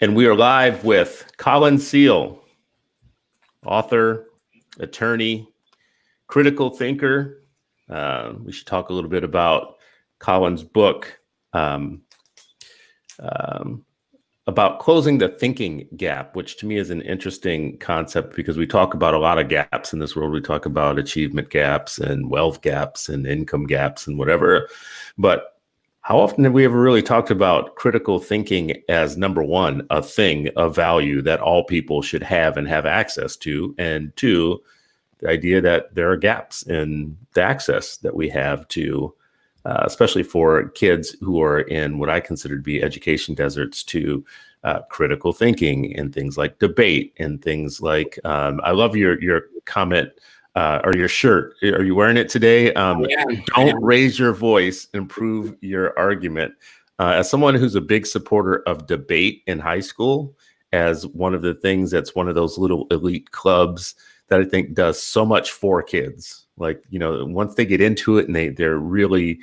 And we are live with Colin Seale, author, attorney, critical thinker. We should talk a little bit about Colin's book about closing the thinking gap, which to me is an interesting concept because we talk about a lot of gaps in this world. We talk about achievement gaps and wealth gaps and income gaps and whatever. But how often have we ever really talked about critical thinking as number one, a thing of value that all people should have and have access to? And two, the idea that there are gaps in the access that we have to, especially for kids who are in what I consider to be education deserts, to critical thinking and things like debate and things like, I love your comment or your shirt. Are you wearing it today? Don't raise your voice, improve your argument. As someone who's a big supporter of debate in high school, as one of the things that's one of those little elite clubs that I think does so much for kids. Like, you know, once they get into it and they're really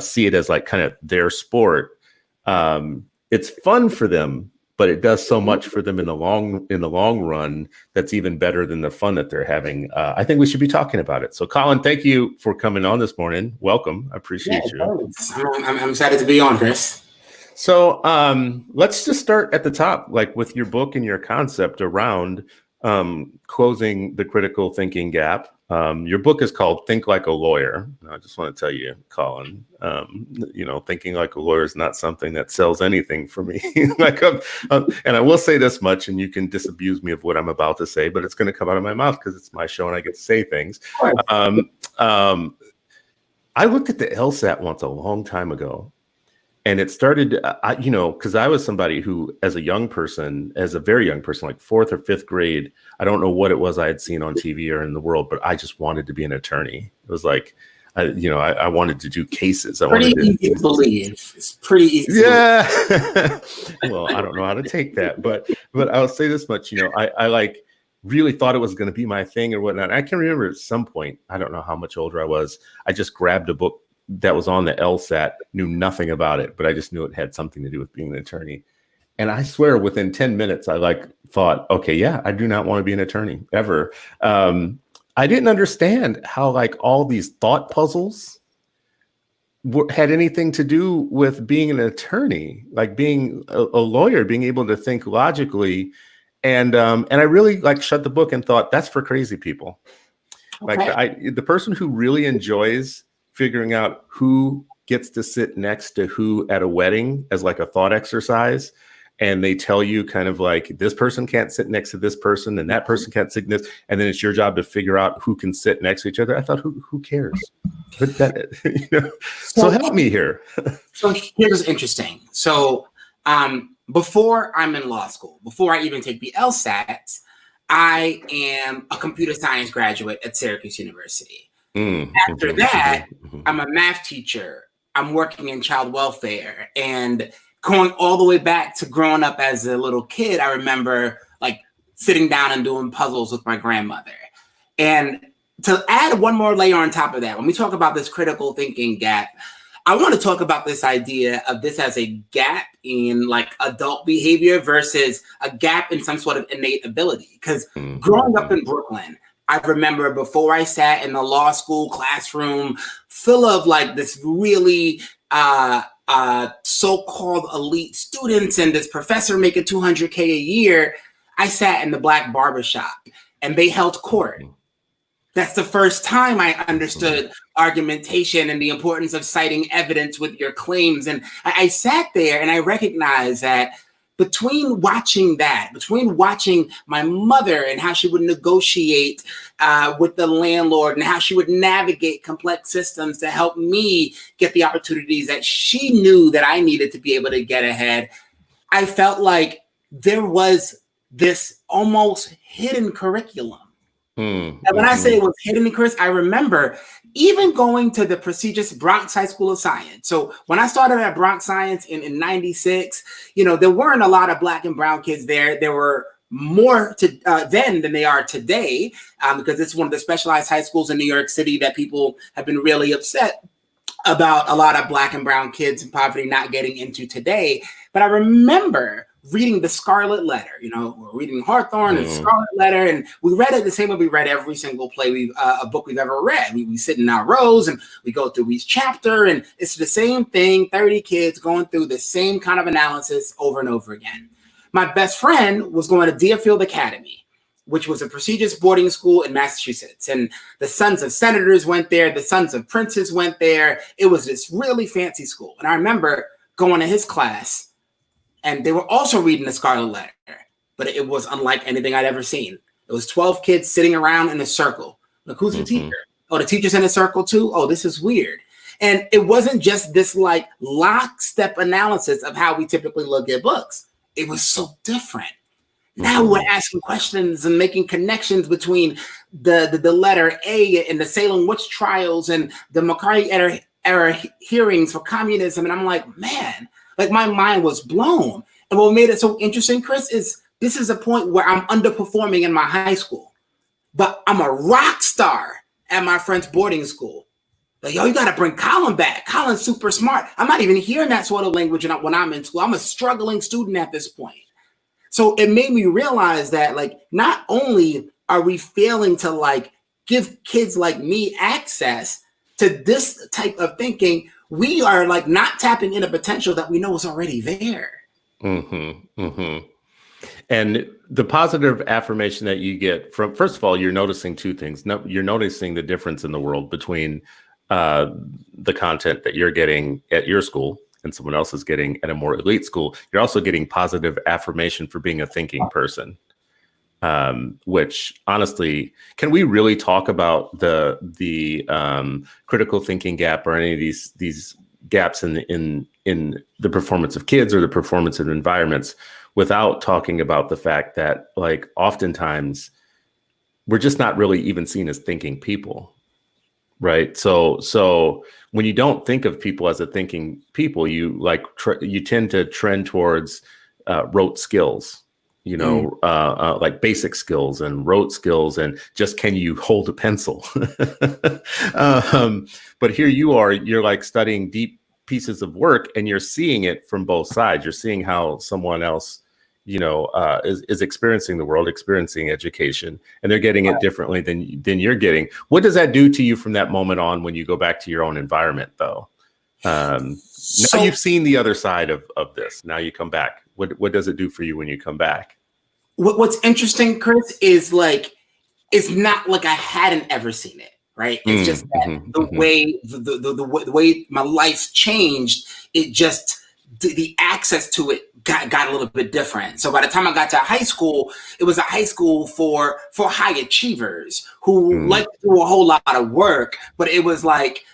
see it as like kind of their sport, it's fun for them. But it does so much for them in the long run that's even better than the fun that they're having. I think we should be talking about it. So, Colin, thank you for coming on this morning. Welcome. I appreciate you. I'm excited to be on, Chris. So let's just start at the top, like with your book and your concept around closing the critical thinking gap. Your book is called Think Like a Lawyer. I just want to tell you, Colin, thinking like a lawyer is not something that sells anything for me. And I will say this much, and you can disabuse me of what I'm about to say, but it's going to come out of my mouth because it's my show and I get to say things. I looked at the LSAT once a long time ago. And it started, because I was somebody who, as a very young person, like fourth or fifth grade, I don't know what it was I had seen on TV or in the world, but I just wanted to be an attorney. It was like, I wanted to do cases. Easy to believe. It's pretty easy. Yeah. Well, I don't know how to take that, but I'll say this much, I like really thought it was going to be my thing or whatnot. I can remember at some point, I don't know how much older I was, I just grabbed a book that was on the LSAT, knew nothing about it, but I just knew it had something to do with being an attorney. And I swear within 10 minutes, I thought, okay, yeah, I do not want to be an attorney ever. I didn't understand how all these thought puzzles had anything to do with being an attorney, like being a lawyer, being able to think logically. And I really shut the book and thought, that's for crazy people. Okay. The person who really enjoys figuring out who gets to sit next to who at a wedding as a thought exercise. And they tell you kind of this person can't sit next to this person and that person can't sit next. And then it's your job to figure out who can sit next to each other. I thought, who cares? But that, so help me here. So here's interesting. So before I'm in law school, before I even take the LSAT, I am a computer science graduate at Syracuse University. After that, I'm a math teacher. I'm working in child welfare, and going all the way back to growing up as a little kid, I remember sitting down and doing puzzles with my grandmother. And to add one more layer on top of that, when we talk about this critical thinking gap, I want to talk about this idea of this as a gap in adult behavior versus a gap in some sort of innate ability. Because growing up in Brooklyn, I remember before I sat in the law school classroom full of this really so-called elite students and this professor making $200K a year, I sat in the black barbershop and they held court. That's the first time I understood argumentation and the importance of citing evidence with your claims. And I sat there and I recognized that between watching my mother and how she would negotiate with the landlord and how she would navigate complex systems to help me get the opportunities that she knew that I needed to be able to get ahead, I felt like there was this almost hidden curriculum. And when I say it was hidden, Chris, I remember even going to the prestigious Bronx High School of Science. So when I started at Bronx Science in 96, there weren't a lot of Black and brown kids there. There were more then than they are today, because it's one of the specialized high schools in New York City that people have been really upset about a lot of Black and brown kids in poverty not getting into today. But I remember reading The Scarlet Letter, we're reading Hawthorne and Scarlet Letter, and we read it the same way we read every single a book we've ever read. We sit in our rows and we go through each chapter, and it's the same thing, 30 kids going through the same kind of analysis over and over again. My best friend was going to Deerfield Academy, which was a prestigious boarding school in Massachusetts. And the sons of senators went there. The sons of princes went there. It was this really fancy school. And I remember going to his class, and they were also reading The Scarlet Letter, but it was unlike anything I'd ever seen. It was 12 kids sitting around in a circle. Like, who's the teacher? Oh, the teacher's in a circle too? Oh, this is weird. And it wasn't just this like lockstep analysis of how we typically look at books. It was so different. Now we're asking questions and making connections between the letter A and the Salem witch trials and the McCarthy era hearings for communism. And I'm like, man, like my mind was blown. And what made it so interesting, Chris, is this is a point where I'm underperforming in my high school, but I'm a rock star at my friend's boarding school. Like, yo, you got to bring Colin back. Colin's super smart. I'm not even hearing that sort of language when I'm in school. I'm a struggling student at this point. So it made me realize that, like, not only are we failing to like give kids like me access to this type of thinking, we are like not tapping into potential that we know is already there. And the positive affirmation that you get from, first of all, you're noticing two things. You're noticing the difference in the world between the content that you're getting at your school and someone else is getting at a more elite school. You're also getting positive affirmation for being a thinking person, which honestly, can we really talk about the critical thinking gap or any of these gaps in the performance of kids or the performance of environments without talking about the fact that, like, oftentimes we're just not really even seen as thinking people. Right. So when you don't think of people as a thinking people, you you tend to trend towards rote skills, like basic skills and rote skills and just can you hold a pencil? But here you're like studying deep pieces of work and you're seeing it from both sides. You're seeing how someone else is experiencing the world, experiencing education, and they're getting it differently than you're getting. What does that do to you from that moment on when you go back to your own environment, though? Now you've seen the other side of this. Now you come back. What does it do for you when you come back? What's interesting, Chris, is like, it's not like I hadn't ever seen it, right? It's just that the way my life's changed, it just, the access to it got a little bit different. So by the time I got to high school, it was a high school for high achievers who like to do a whole lot of work, but it was like,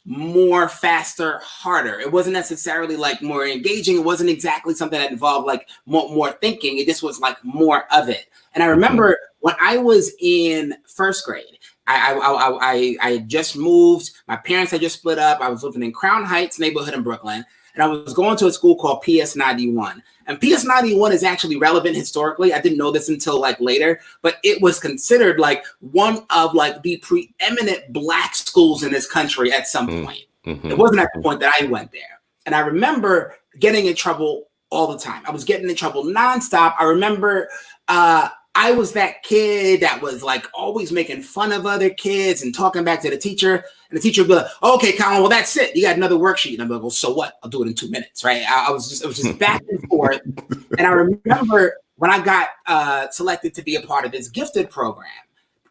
more, faster, harder. It wasn't necessarily like more engaging. It wasn't exactly something that involved like more thinking. It just was like more of it. And I remember when I was in first grade, I had just moved. My parents had just split up. I was living in Crown Heights neighborhood in Brooklyn. And I was going to a school called PS 91. And PS 91 is actually relevant historically. I didn't know this until like later, but it was considered like one of like the preeminent Black schools in this country at some point. It wasn't at the point that I went there. And I remember getting in trouble all the time. I was getting in trouble nonstop. I remember I was that kid that was like always making fun of other kids and talking back to the teacher. And the teacher would be like, okay, Colin, well, that's it. You got another worksheet. And I'm like, well, so what? I'll do it in 2 minutes, right? It was just back and forth. And I remember when I got selected to be a part of this gifted program,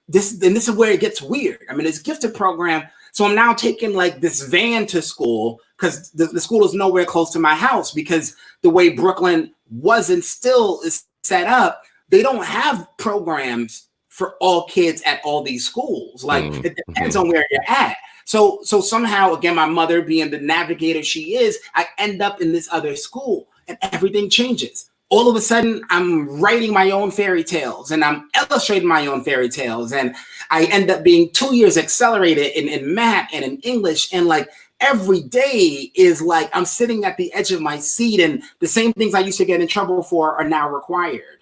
this is where it gets weird. I mean, this gifted program. So I'm now taking like this van to school because the school is nowhere close to my house because the way Brooklyn was and still is set up, they don't have programs for all kids at all these schools. Like it depends on where you're at. So somehow, again, my mother being the navigator she is, I end up in this other school and everything changes. All of a sudden, I'm writing my own fairy tales and I'm illustrating my own fairy tales. And I end up being 2 years accelerated in math and in English. And like every day is like I'm sitting at the edge of my seat and the same things I used to get in trouble for are now required.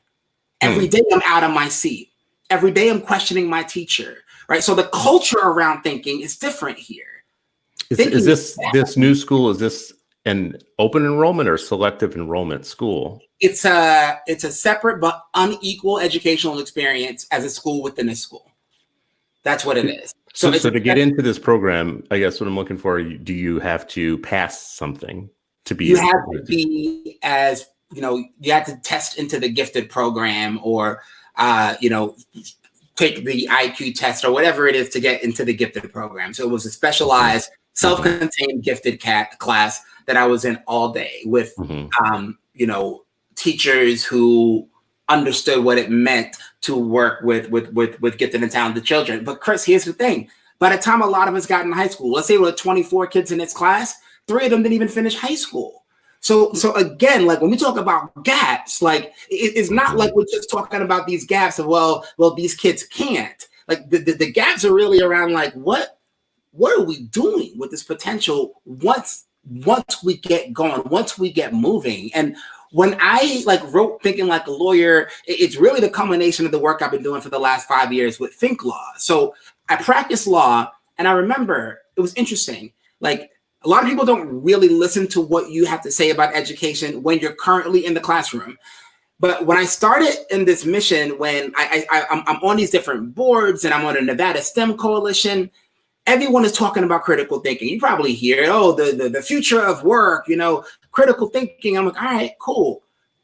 Every day I'm out of my seat. Every day I'm questioning my teacher, right? So the culture around thinking is different here. Is this new school? Is this an open enrollment or selective enrollment school? It's a separate but unequal educational experience as a school within a school. That's what it is. So to get into this program, I guess what I'm looking for, do you have to pass something to be? You have to be you have to test into the gifted program, or take the IQ test or whatever it is to get into the gifted program. So it was a specialized, self-contained gifted class that I was in all day with, teachers who understood what it meant to work with gifted and talented children. But Chris, here's the thing. By the time a lot of us got in high school, let's say there were 24 kids in this class, 3 of them didn't even finish high school. So again, like when we talk about gaps, like it's not like we're just talking about these gaps of, well, these kids can't. Like the gaps are really around like, what are we doing with this potential once we get going, once we get moving? And when I wrote Thinking Like a Lawyer, it's really the culmination of the work I've been doing for the last 5 years with Think Law. So I practiced law, and I remember it was interesting. Like, a lot of people don't really listen to what you have to say about education when you're currently in the classroom. But when I started in this mission, when I'm on these different boards and I'm on a Nevada STEM Coalition, everyone is talking about critical thinking. You probably hear, the future of work, critical thinking. I'm like, all right, cool.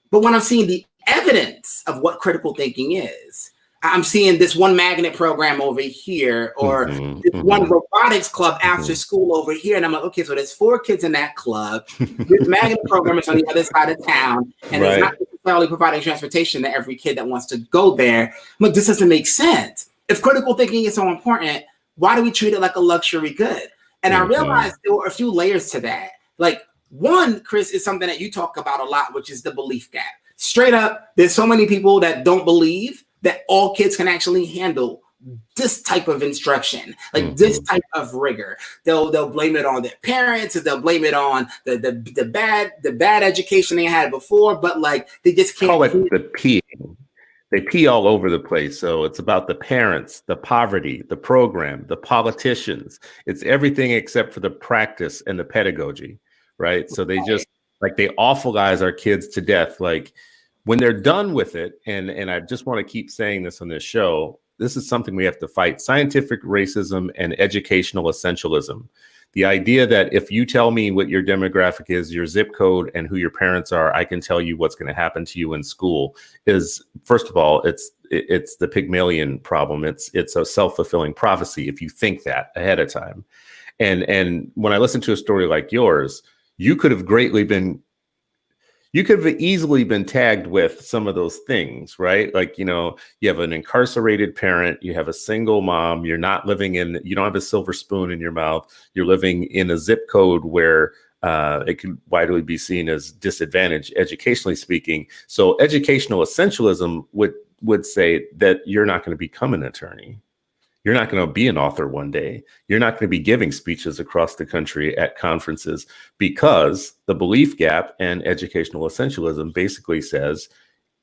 But when I'm seeing the evidence of what critical thinking is, I'm seeing this one magnet program over here, or this one robotics club after school over here. And I'm like, okay, so there's 4 kids in that club. This magnet program is on the other side of town. And it's not necessarily providing transportation to every kid that wants to go there. Look, this doesn't make sense. If critical thinking is so important, why do we treat it like a luxury good? And I realized there were a few layers to that. Like, one, Chris, is something that you talk about a lot, which is the belief gap. Straight up, there's so many people that don't believe that all kids can actually handle this type of instruction, like this type of rigor. They'll blame it on their parents, or they'll blame it on the bad education they had before, but like they just can't call it the peeing. They pee all over the place. So it's about the parents, the poverty, the program, the politicians. It's everything except for the practice and the pedagogy, right? So they just they awfulize our kids to death. Like, when they're done with it, and I just want to keep saying this on this show, this is something we have to fight: scientific racism and educational essentialism. The idea that if you tell me what your demographic is, your zip code, and who your parents are, I can tell you what's going to happen to you in school is, first of all, it's the Pygmalion problem. It's a self-fulfilling prophecy if you think that ahead of time. And when I listen to a story like yours, you could have easily been tagged with some of those things, right? Like, you have an incarcerated parent, you have a single mom, you don't have a silver spoon in your mouth, you're living in a zip code where it can widely be seen as disadvantaged, educationally speaking. So educational essentialism would say that you're not going to become an attorney. You're not going to be an author one day. You're not going to be giving speeches across the country at conferences, because the belief gap and educational essentialism basically says,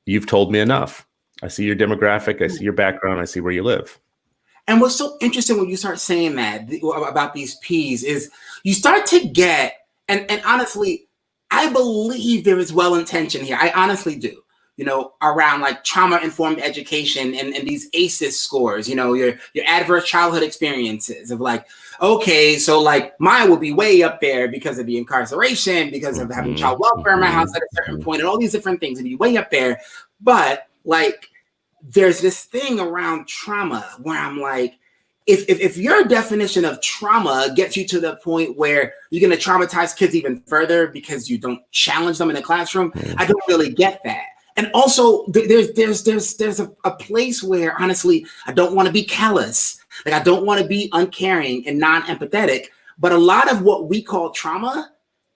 you've told me enough. I see your demographic. I see your background. I see where you live. And what's so interesting when you start saying that about these P's is you start to get, and honestly, I believe there is well-intentioned here. I honestly do. Around like trauma-informed education and these ACEs scores, your adverse childhood experiences of like, okay, so like mine will be way up there because of the incarceration, because of having child welfare in my house at a certain point, and all these different things will be way up there. But like, there's this thing around trauma where I'm like, if your definition of trauma gets you to the point where you're going to traumatize kids even further because you don't challenge them in the classroom, I don't really get that. And also, there's a place where, honestly, I don't want to be callous. Like, I don't want to be uncaring and non-empathetic. But a lot of what we call trauma,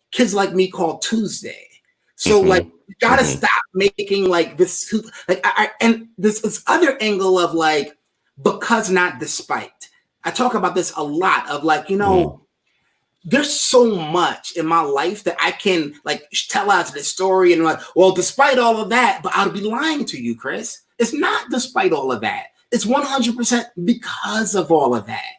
kids like me call Tuesday. So, like, you got to stop making, like, this, like, and this other angle of, like, because not despite. I talk about this a lot of, like, there's so much in my life that I can like tell out the story and like, well, despite all of that, but I'll be lying to you, Chris. It's not despite all of that. It's 100% because of all of that.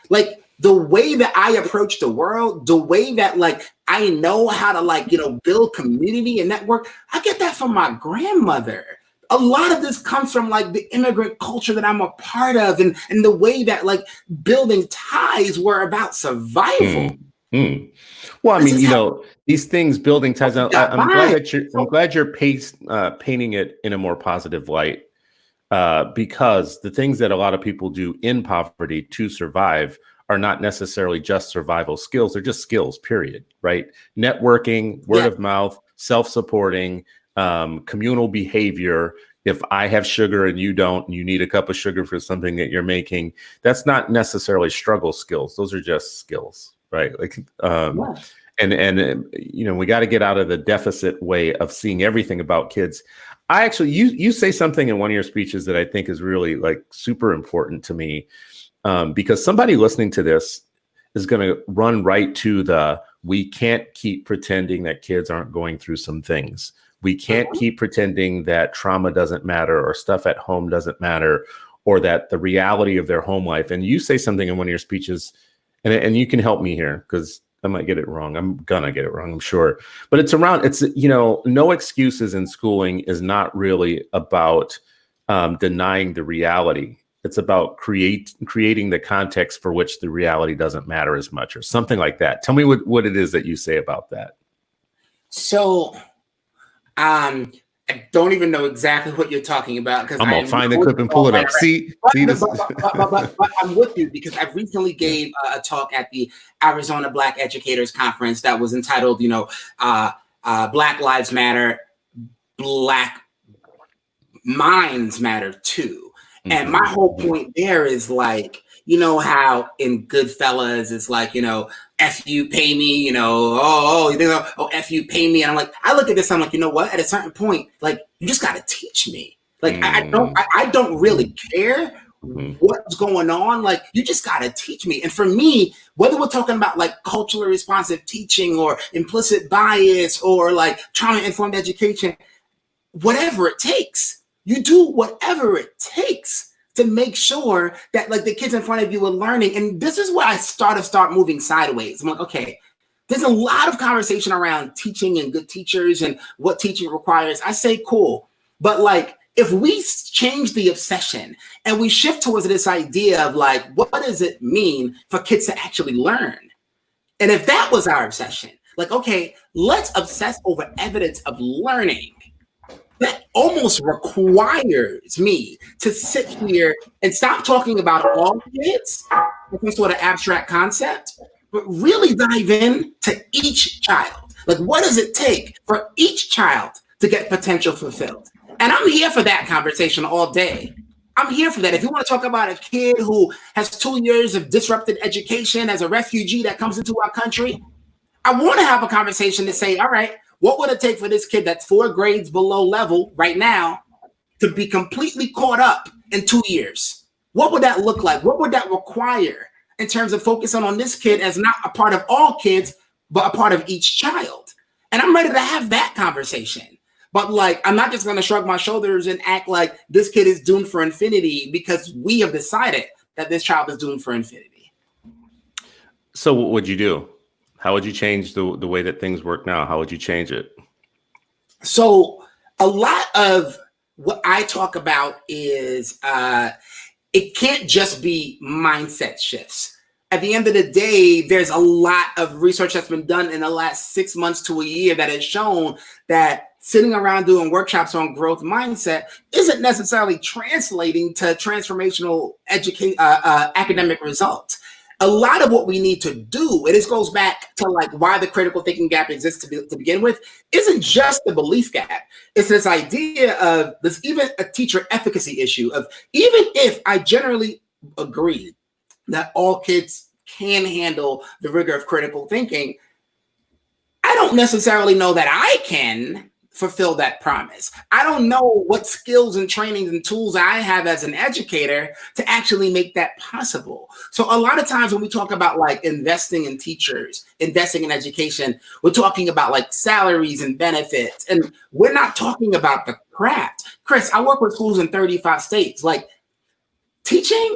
Like, the way that I approach the world, the way that like I know how to like, build community and network, I get that from my grandmother. A lot of this comes from like the immigrant culture that I'm a part of, and the way that like building ties were about survival. Well, I mean, these things, building ties. I'm glad you're painting it in a more positive light, because the things that a lot of people do in poverty to survive are not necessarily just survival skills. They're just skills, period. Right? Networking, word of mouth, self-supporting, communal behavior. If I have sugar and you don't, and you need a cup of sugar for something that you're making, that's not necessarily struggle skills. Those are just skills. Right. Like, and we got to get out of the deficit way of seeing everything about kids. I actually, you say something in one of your speeches that I think is really like super important to me, because somebody listening to this is going to run right to we can't keep pretending that kids aren't going through some things. We can't keep pretending that trauma doesn't matter, or stuff at home doesn't matter, or that the reality of their home life. And you say something in one of your speeches, and you can help me here because I might get it wrong. I'm gonna get it wrong, I'm sure. But it's no excuses in schooling is not really about denying the reality. It's about creating the context for which the reality doesn't matter as much, or something like that. Tell me what it is that you say about that. So, I don't even know exactly what you're talking about, because I'm gonna find the clip and pull it up. But I'm with you, because I recently gave a talk at the Arizona Black Educators Conference that was entitled, Black Lives Matter, Black Minds Matter Too. And my whole point there is like, how in Goodfellas it's like, F you, pay me, F you, pay me. And I'm like, I look at this, I'm like, you know what? At a certain point, like, you just got to teach me. Like, I don't really care what's going on. Like, you just got to teach me. And for me, whether we're talking about like culturally responsive teaching or implicit bias or like trauma-informed education, whatever it takes, you do whatever it takes to make sure that like the kids in front of you are learning. And this is where I start moving sideways. I'm like, okay, there's a lot of conversation around teaching and good teachers and what teaching requires. I say, cool. But like, if we change the obsession and we shift towards this idea of like, what does it mean for kids to actually learn? And if that was our obsession, like, okay, let's obsess over evidence of learning. That almost requires me to sit here and stop talking about all kids, some sort of abstract concept, but really dive in to each child. Like, what does it take for each child to get potential fulfilled? And I'm here for that conversation all day. I'm here for that. If you want to talk about a kid who has 2 years of disrupted education as a refugee that comes into our country, I want to have a conversation to say, all right, what would it take for this kid that's 4 grades below level right now to be completely caught up in 2 years? What would that look like? What would that require in terms of focusing on this kid as not a part of all kids, but a part of each child? And I'm ready to have that conversation. But like, I'm not just going to shrug my shoulders and act like this kid is doomed for infinity because we have decided that this child is doomed for infinity. So what would you do? How would you change the way that things work now? How would you change it? So a lot of what I talk about is it can't just be mindset shifts. At the end of the day, there's a lot of research that's been done in the last 6 months to a year that has shown that sitting around doing workshops on growth mindset isn't necessarily translating to transformational academic results. A lot of what we need to do, and this goes back to like why the critical thinking gap exists to begin with, isn't just the belief gap. It's this idea of there's even a teacher efficacy issue of, even if I generally agree that all kids can handle the rigor of critical thinking, I don't necessarily know that I can fulfill that promise. I don't know what skills and trainings and tools I have as an educator to actually make that possible. So a lot of times when we talk about like investing in teachers, investing in education, we're talking about like salaries and benefits, and we're not talking about the craft. Chris, I work with schools in 35 states. Like, teaching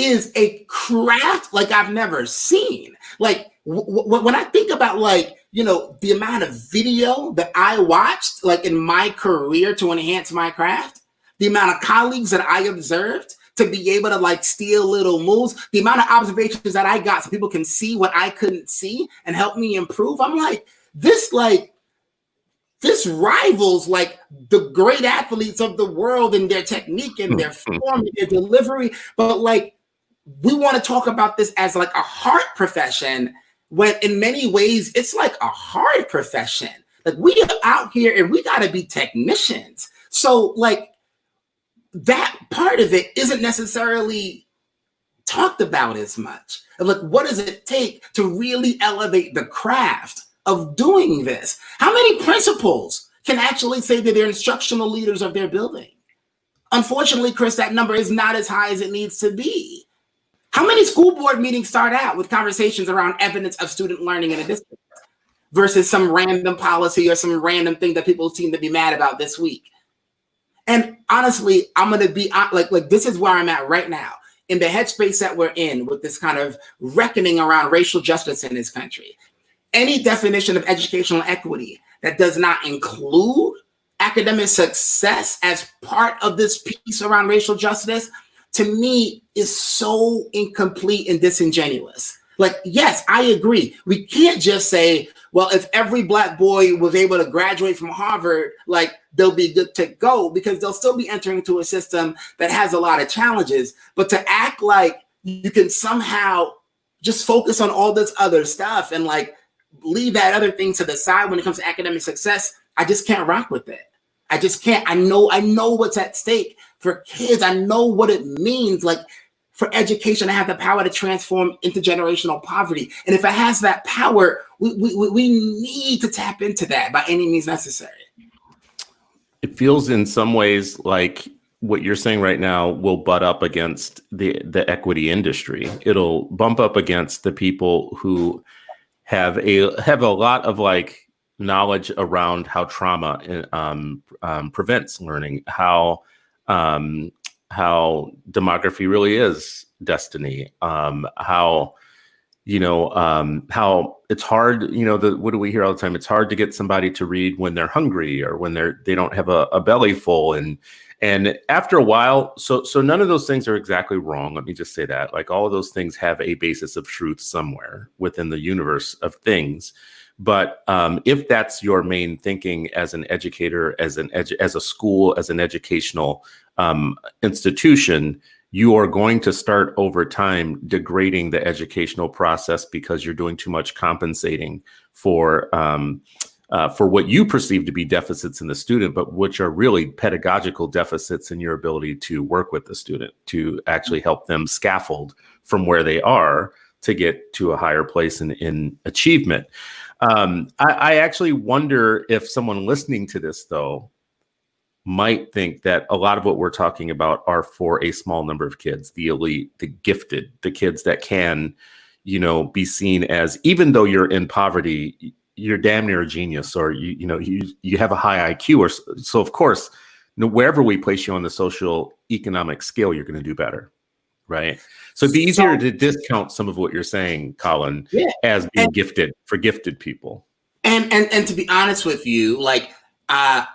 is a craft like I've never seen. Like when I think about like, you know, the amount of video that I watched like in my career to enhance my craft, the amount of colleagues that I observed to be able to like steal little moves, the amount of observations that I got so people can see what I couldn't see and help me improve. I'm like, this rivals like the great athletes of the world and their technique and their form and their delivery. But like, we want to talk about this as like a heart profession when in many ways it's like a hard profession. Like we are out here and we got to be technicians. So like that part of it isn't necessarily talked about as much. Like, what does it take to really elevate the craft of doing this? How many principals can actually say that they're instructional leaders of their building? Unfortunately, Chris, that number is not as high as it needs to be. How many school board meetings start out with conversations around evidence of student learning in a district versus some random policy or some random thing that people seem to be mad about this week? And honestly, I'm going to be like this is where I'm at right now in the headspace that we're in with this kind of reckoning around racial justice in this country. Any definition of educational equity that does not include academic success as part of this piece around racial justice, to me, is so incomplete and disingenuous. Like, yes, I agree. We can't just say, well, if every Black boy was able to graduate from Harvard, like they'll be good to go, because they'll still be entering into a system that has a lot of challenges. But to act like you can somehow just focus on all this other stuff and like leave that other thing to the side when it comes to academic success, I just can't rock with it. I just can't. I know what's at stake for kids. I know what it means, like for education to have the power to transform intergenerational poverty. And if it has that power, we need to tap into that by any means necessary. It feels in some ways like what you're saying right now will butt up against the equity industry. It'll bump up against the people who have a lot of like knowledge around how trauma prevents learning, how demography really is destiny, how it's hard, what do we hear all the time? It's hard to get somebody to read when they're hungry or when they don't have a belly full. And after a while, so none of those things are exactly wrong. Let me just say that. Like all of those things have a basis of truth somewhere within the universe of things. But if that's your main thinking as an educator, as a school, as an educational institution, you are going to start over time degrading the educational process because you're doing too much compensating for what you perceive to be deficits in the student, but which are really pedagogical deficits in your ability to work with the student, to actually help them scaffold from where they are to get to a higher place in achievement. I actually wonder if someone listening to this, though, might think that a lot of what we're talking about are for a small number of kids, the elite, the gifted, the kids that can, be seen as, even though you're in poverty, you're damn near a genius, or you have a high IQ, or so. Of course, wherever we place you on the social economic scale, you're going to do better, right? So it'd be easier to discount some of what you're saying, Colin, as being gifted for gifted people. And to be honest with you, like I've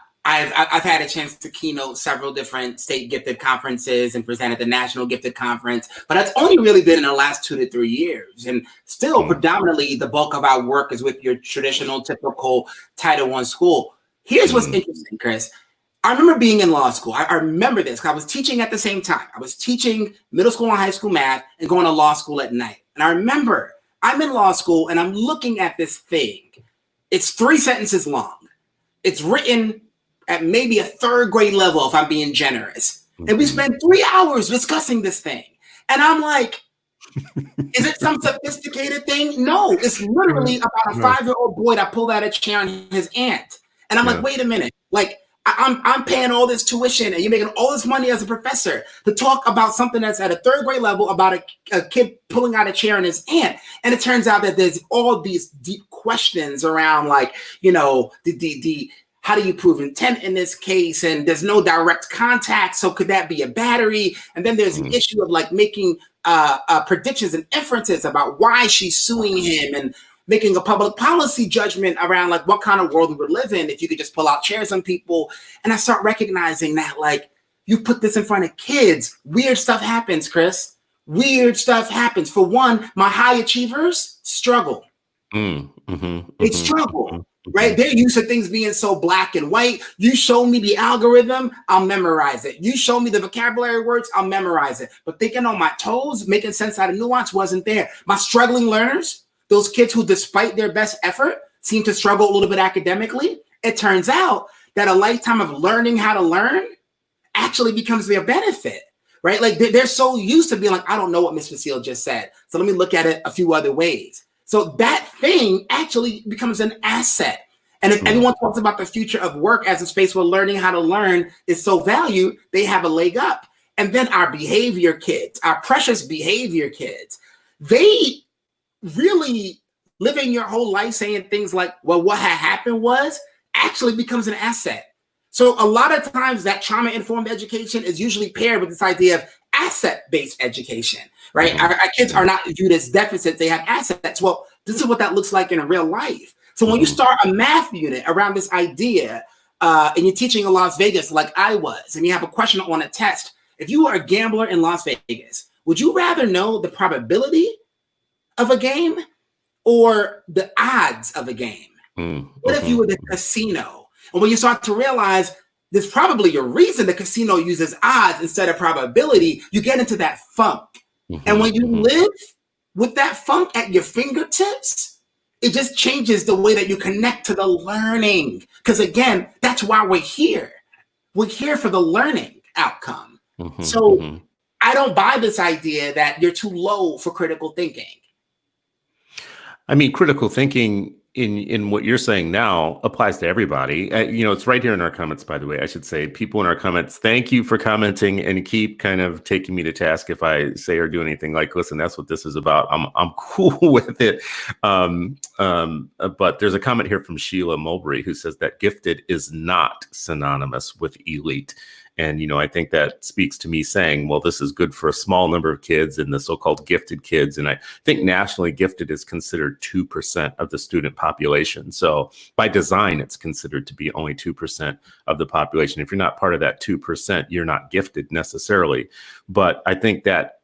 had a chance to keynote several different state gifted conferences and present at the National Gifted Conference, but that's only really been in the last 2 to 3 years. And still predominantly the bulk of our work is with your traditional, typical Title I school. Here's what's interesting, Chris. I remember being in law school. I remember this because I was teaching at the same time. I was teaching middle school and high school math and going to law school at night. And I remember I'm in law school and I'm looking at this thing. It's 3 sentences long. It's written at maybe a 3rd grade level, if I'm being generous. And we spent 3 hours discussing this thing. And I'm like, is it some sophisticated thing? No, it's literally about a 5-year-old boy that pulled out a chair on his aunt. And I'm like, wait a minute. Like, I'm paying all this tuition and you're making all this money as a professor to talk about something that's at a 3rd grade level about a kid pulling out a chair on his aunt. And it turns out that there's all these deep questions around, like, the how do you prove intent in this case? And there's no direct contact. So could that be a battery? And then there's an issue of like making predictions and inferences about why she's suing him and making a public policy judgment around like what kind of world we would live in if you could just pull out chairs on people. And I start recognizing that like you put this in front of kids, weird stuff happens, Chris. Weird stuff happens. For one, my high achievers struggle. They struggle. Right? They're used to things being so black and white. You show me the algorithm, I'll memorize it. You show me the vocabulary words, I'll memorize it. But thinking on my toes, making sense out of nuance wasn't there. My struggling learners, those kids who, despite their best effort, seem to struggle a little bit academically, it turns out that a lifetime of learning how to learn actually becomes their benefit. Right? Like they're so used to being like, I don't know what Mr. Seale just said. So let me look at it a few other ways. So that thing actually becomes an asset. And if anyone talks about the future of work as a space where learning how to learn is so valued, they have a leg up. And then our behavior kids, our precious behavior kids, they really living your whole life saying things like, well, what had happened was actually becomes an asset. So a lot of times that trauma-informed education is usually paired with this idea of asset-based education. Right? Our kids are not viewed as deficits, they have assets. Well, this is what that looks like in real life. So when you start a math unit around this idea, and you're teaching in Las Vegas like I was, and you have a question on a test, if you were a gambler in Las Vegas, would you rather know the probability of a game or the odds of a game? What if you were the casino? And when you start to realize there's probably a reason the casino uses odds instead of probability, you get into that funk. And when you live with that funk at your fingertips, it just changes the way that you connect to the learning. Because again, that's why we're here. We're here for the learning outcome. So I don't buy this idea that you're too low for critical thinking. I mean, critical thinking in what you're saying now applies to everybody. It's right here in our comments, by the way. I should say, people in our comments, thank you for commenting and keep kind of taking me to task if I say or do anything like, listen, that's what this is about. I'm cool with it. But there's a comment here from Sheila Mulberry who says that gifted is not synonymous with elite. And, I think that speaks to me saying, well, this is good for a small number of kids and the so-called gifted kids. And I think nationally gifted is considered 2% of the student population. So by design, it's considered to be only 2% of the population. If you're not part of that 2%, you're not gifted necessarily. But I think that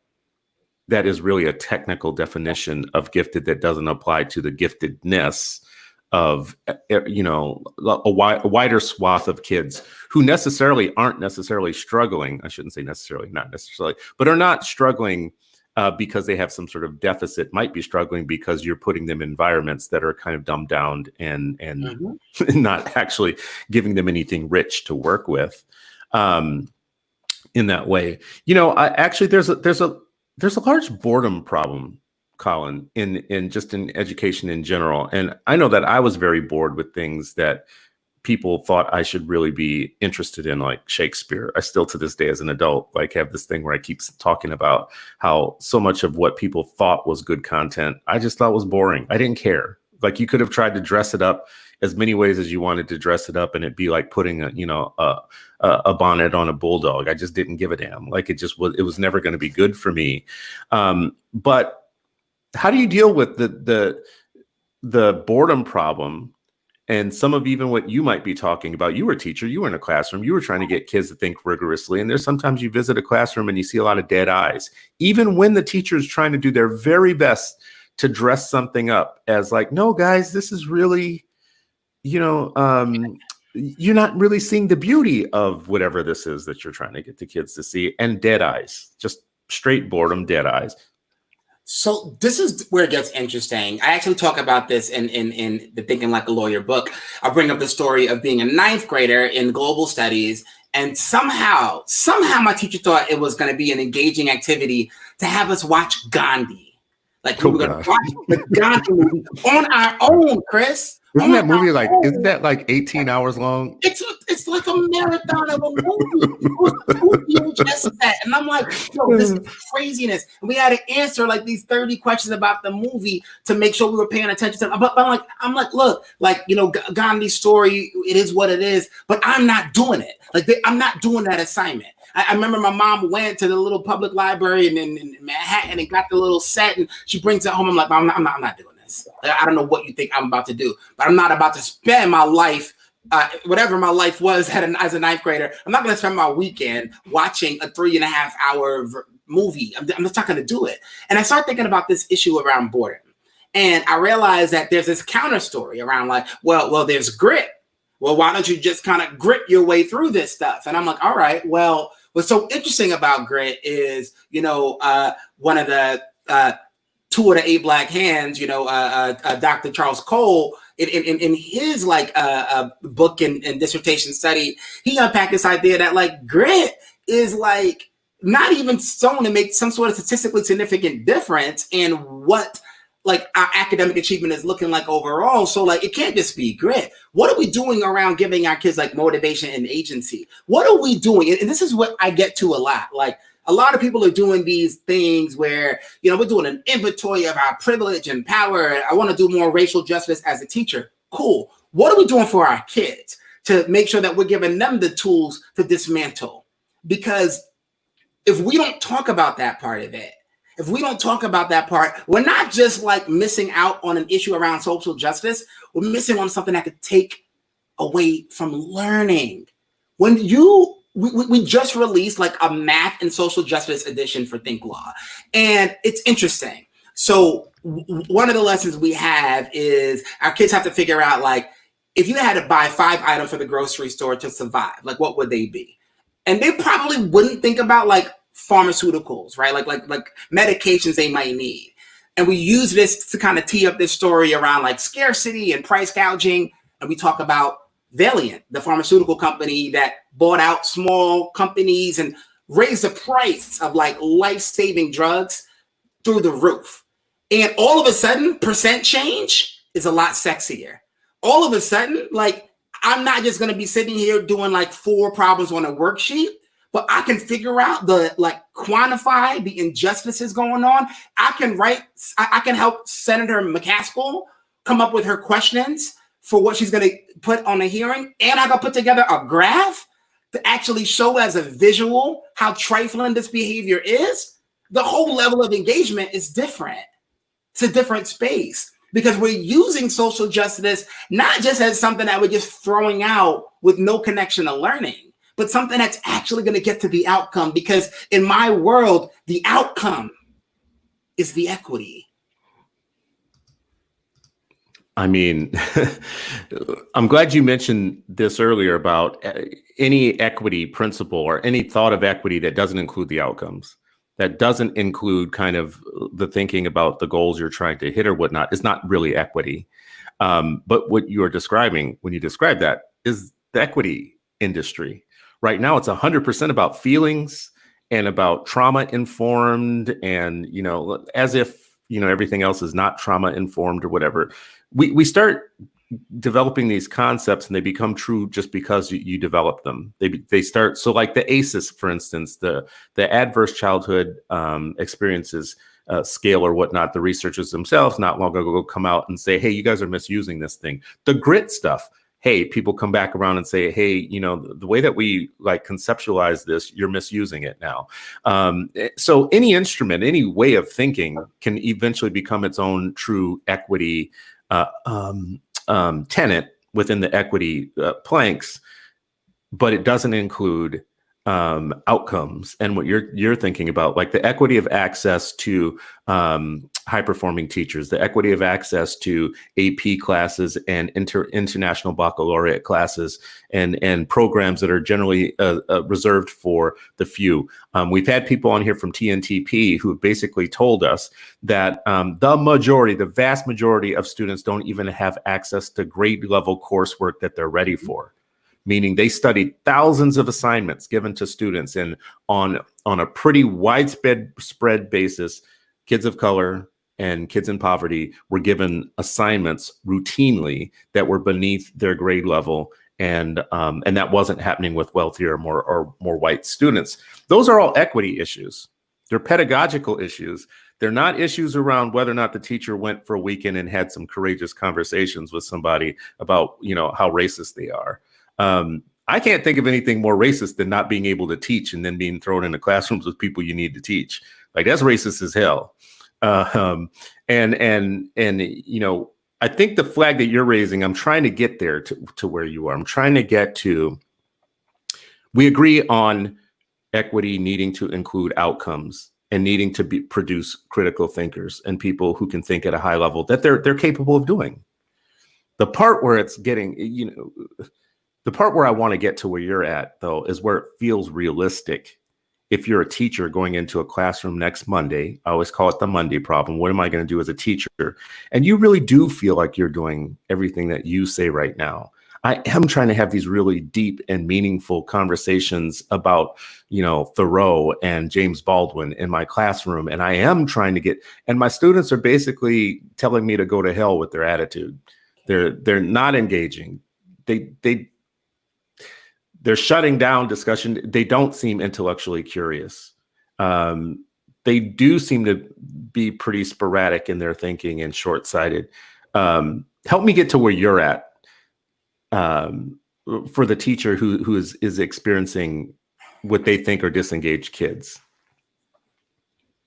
is really a technical definition of gifted that doesn't apply to the giftedness of, a wider swath of kids who aren't necessarily struggling. I shouldn't say necessarily, not necessarily, but are not struggling because they have some sort of deficit, might be struggling because you're putting them in environments that are kind of dumbed down and not actually giving them anything rich to work with in that way. There's a large boredom problem, Colin, in education in general. And I know that I was very bored with things that people thought I should really be interested in, like Shakespeare. I still, to this day, as an adult, like have this thing where I keep talking about how so much of what people thought was good content, I just thought was boring. I didn't care. Like you could have tried to dress it up as many ways as you wanted to dress it up, and it'd be like putting a bonnet on a bulldog. I just didn't give a damn. Like it was never going to be good for me. But how do you deal with the boredom problem and some of even what you might be talking about? You were a teacher, you were in a classroom, you were trying to get kids to think rigorously. And there's sometimes you visit a classroom and you see a lot of dead eyes, even when the teacher is trying to do their very best to dress something up as like, no, guys, this is really, you're not really seeing the beauty of whatever this is that you're trying to get the kids to see, and dead eyes, just straight boredom, dead eyes. So this is where it gets interesting. I actually talk about this in the Thinking Like a Lawyer book. I bring up the story of being a ninth grader in global studies. And somehow my teacher thought it was going to be an engaging activity to have us watch Gandhi. Like we were going to watch the Gandhi movie on our own, Chris. Isn't that movie isn't that like 18 hours long? It's like a marathon of a movie. It was 2 VHS set. And I'm like, yo, this is craziness. And we had to answer like these 30 questions about the movie to make sure we were paying attention to them. But I'm like, look, like, you know, Gandhi's story, it is what it is, but I'm not doing it. Like, I'm not doing that assignment. I remember my mom went to the little public library in Manhattan and got the little set, and she brings it home. I'm like, I'm not doing this. I don't know what you think I'm about to do, but I'm not about to spend my life, whatever my life was as a ninth grader. I'm not going to spend my weekend watching a 3.5 hour movie. I'm just not going to do it. And I started thinking about this issue around boredom. And I realized that there's this counter story around like, well, there's grit. Well, why don't you just kind of grit your way through this stuff? And I'm like, all right, well, what's so interesting about grit is, you know, one of the 2 of the 8 black hands, you know, Dr. Charles Cole, in his like book and dissertation study, he unpacked this idea that like grit is like not even shown to make some sort of statistically significant difference in what like our academic achievement is looking like overall. So like, it can't just be grit. What are we doing around giving our kids like motivation and agency? What are we doing? And this is what I get to a lot. Like, a lot of people are doing these things where, you know, we're doing an inventory of our privilege and power. I want to do more racial justice as a teacher. Cool. What are we doing for our kids to make sure that we're giving them the tools to dismantle? Because if we don't talk about that part of it, if we don't talk about that part, we're not just like missing out on an issue around social justice. We're missing on something that could take away from learning. When we just released like a math and social justice edition for Think Law. And it's interesting. So one of the lessons we have is our kids have to figure out, like, if you had to buy 5 items for the grocery store to survive, like what would they be? And they probably wouldn't think about like pharmaceuticals, right? Like medications they might need. And we use this to kind of tee up this story around like scarcity and price gouging. And we talk about Valiant, the pharmaceutical company that bought out small companies and raised the price of like life-saving drugs through the roof. And all of a sudden, percent change is a lot sexier. All of a sudden, like, I'm not just going to be sitting here doing like 4 problems on a worksheet, but I can figure out quantify the injustices going on. I can help Senator McCaskill come up with her questions for what she's going to put on the hearing. And I can put together a graph to actually show as a visual how trifling this behavior is. The whole level of engagement is different. It's a different space because we're using social justice not just as something that we're just throwing out with no connection to learning, but something that's actually going to get to the outcome. Because in my world, the outcome is the equity. I mean, I'm glad you mentioned this earlier about any equity principle or any thought of equity that doesn't include the outcomes, that doesn't include kind of the thinking about the goals you're trying to hit or whatnot, is not really equity. But what you're describing when you describe that is the equity industry. Right now, it's 100% about feelings and about trauma informed, and, you know, as if, you know, everything else is not trauma informed or whatever. We start developing these concepts and they become true just because you develop them. They start, so like the ACEs, for instance, the adverse childhood experiences scale or whatnot, the researchers themselves not long ago come out and say, hey, you guys are misusing this thing. The grit stuff, hey, people come back around and say, hey, you know, the way that we like conceptualize this, you're misusing it now. So any instrument, any way of thinking can eventually become its own true equity tenet within the equity planks, but it doesn't include outcomes and what you're thinking about, like the equity of access to high performing teachers, the equity of access to AP classes and international baccalaureate classes and programs that are generally reserved for the few. We've had people on here from TNTP who have basically told us that the vast majority of students don't even have access to grade level coursework that they're ready for. Meaning they studied thousands of assignments given to students, and on a pretty widespread basis, kids of color and kids in poverty were given assignments routinely that were beneath their grade level and that wasn't happening with wealthier or more white students. Those are all equity issues. They're pedagogical issues. They're not issues around whether or not the teacher went for a weekend and had some courageous conversations with somebody about, how racist they are. I can't think of anything more racist than not being able to teach and then being thrown into classrooms with people you need to teach. Like, that's racist as hell. I think the flag that you're raising, I'm trying to get there to where you are. I'm trying to get to, we agree on equity needing to include outcomes and needing to produce critical thinkers and people who can think at a high level that they're capable of doing. The part where it's getting, the part where I want to get to where you're at, though, is where it feels realistic. If you're a teacher going into a classroom next Monday, I always call it the Monday problem. What am I going to do as a teacher? And you really do feel like you're doing everything that you say right now. I am trying to have these really deep and meaningful conversations about, Thoreau and James Baldwin in my classroom. And I am trying to and my students are basically telling me to go to hell with their attitude. They're not engaging. They're shutting down discussion. They don't seem intellectually curious. They do seem to be pretty sporadic in their thinking and short-sighted. Help me get to where you're at for the teacher who is experiencing what they think are disengaged kids.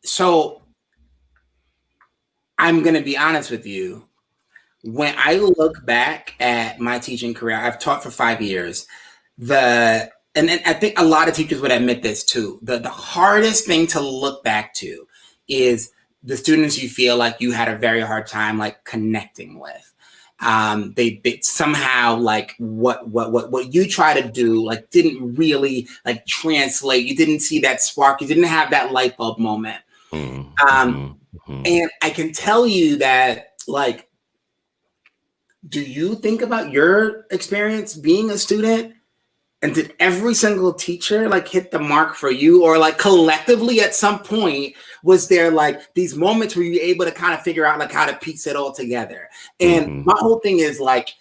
So I'm going to be honest with you. When I look back at my teaching career, I've taught for 5 years. And I think a lot of teachers would admit this too. The hardest thing to look back to is the students you feel like you had a very hard time like connecting with. They somehow like what you try to do like didn't really like translate. You didn't see that spark. You didn't have that light bulb moment. And I can tell you that, like, do you think about your experience being a student? And did every single teacher like hit the mark for you, or like collectively at some point was there like these moments where you were able to kind of figure out like how to piece it all together? And my whole thing is like,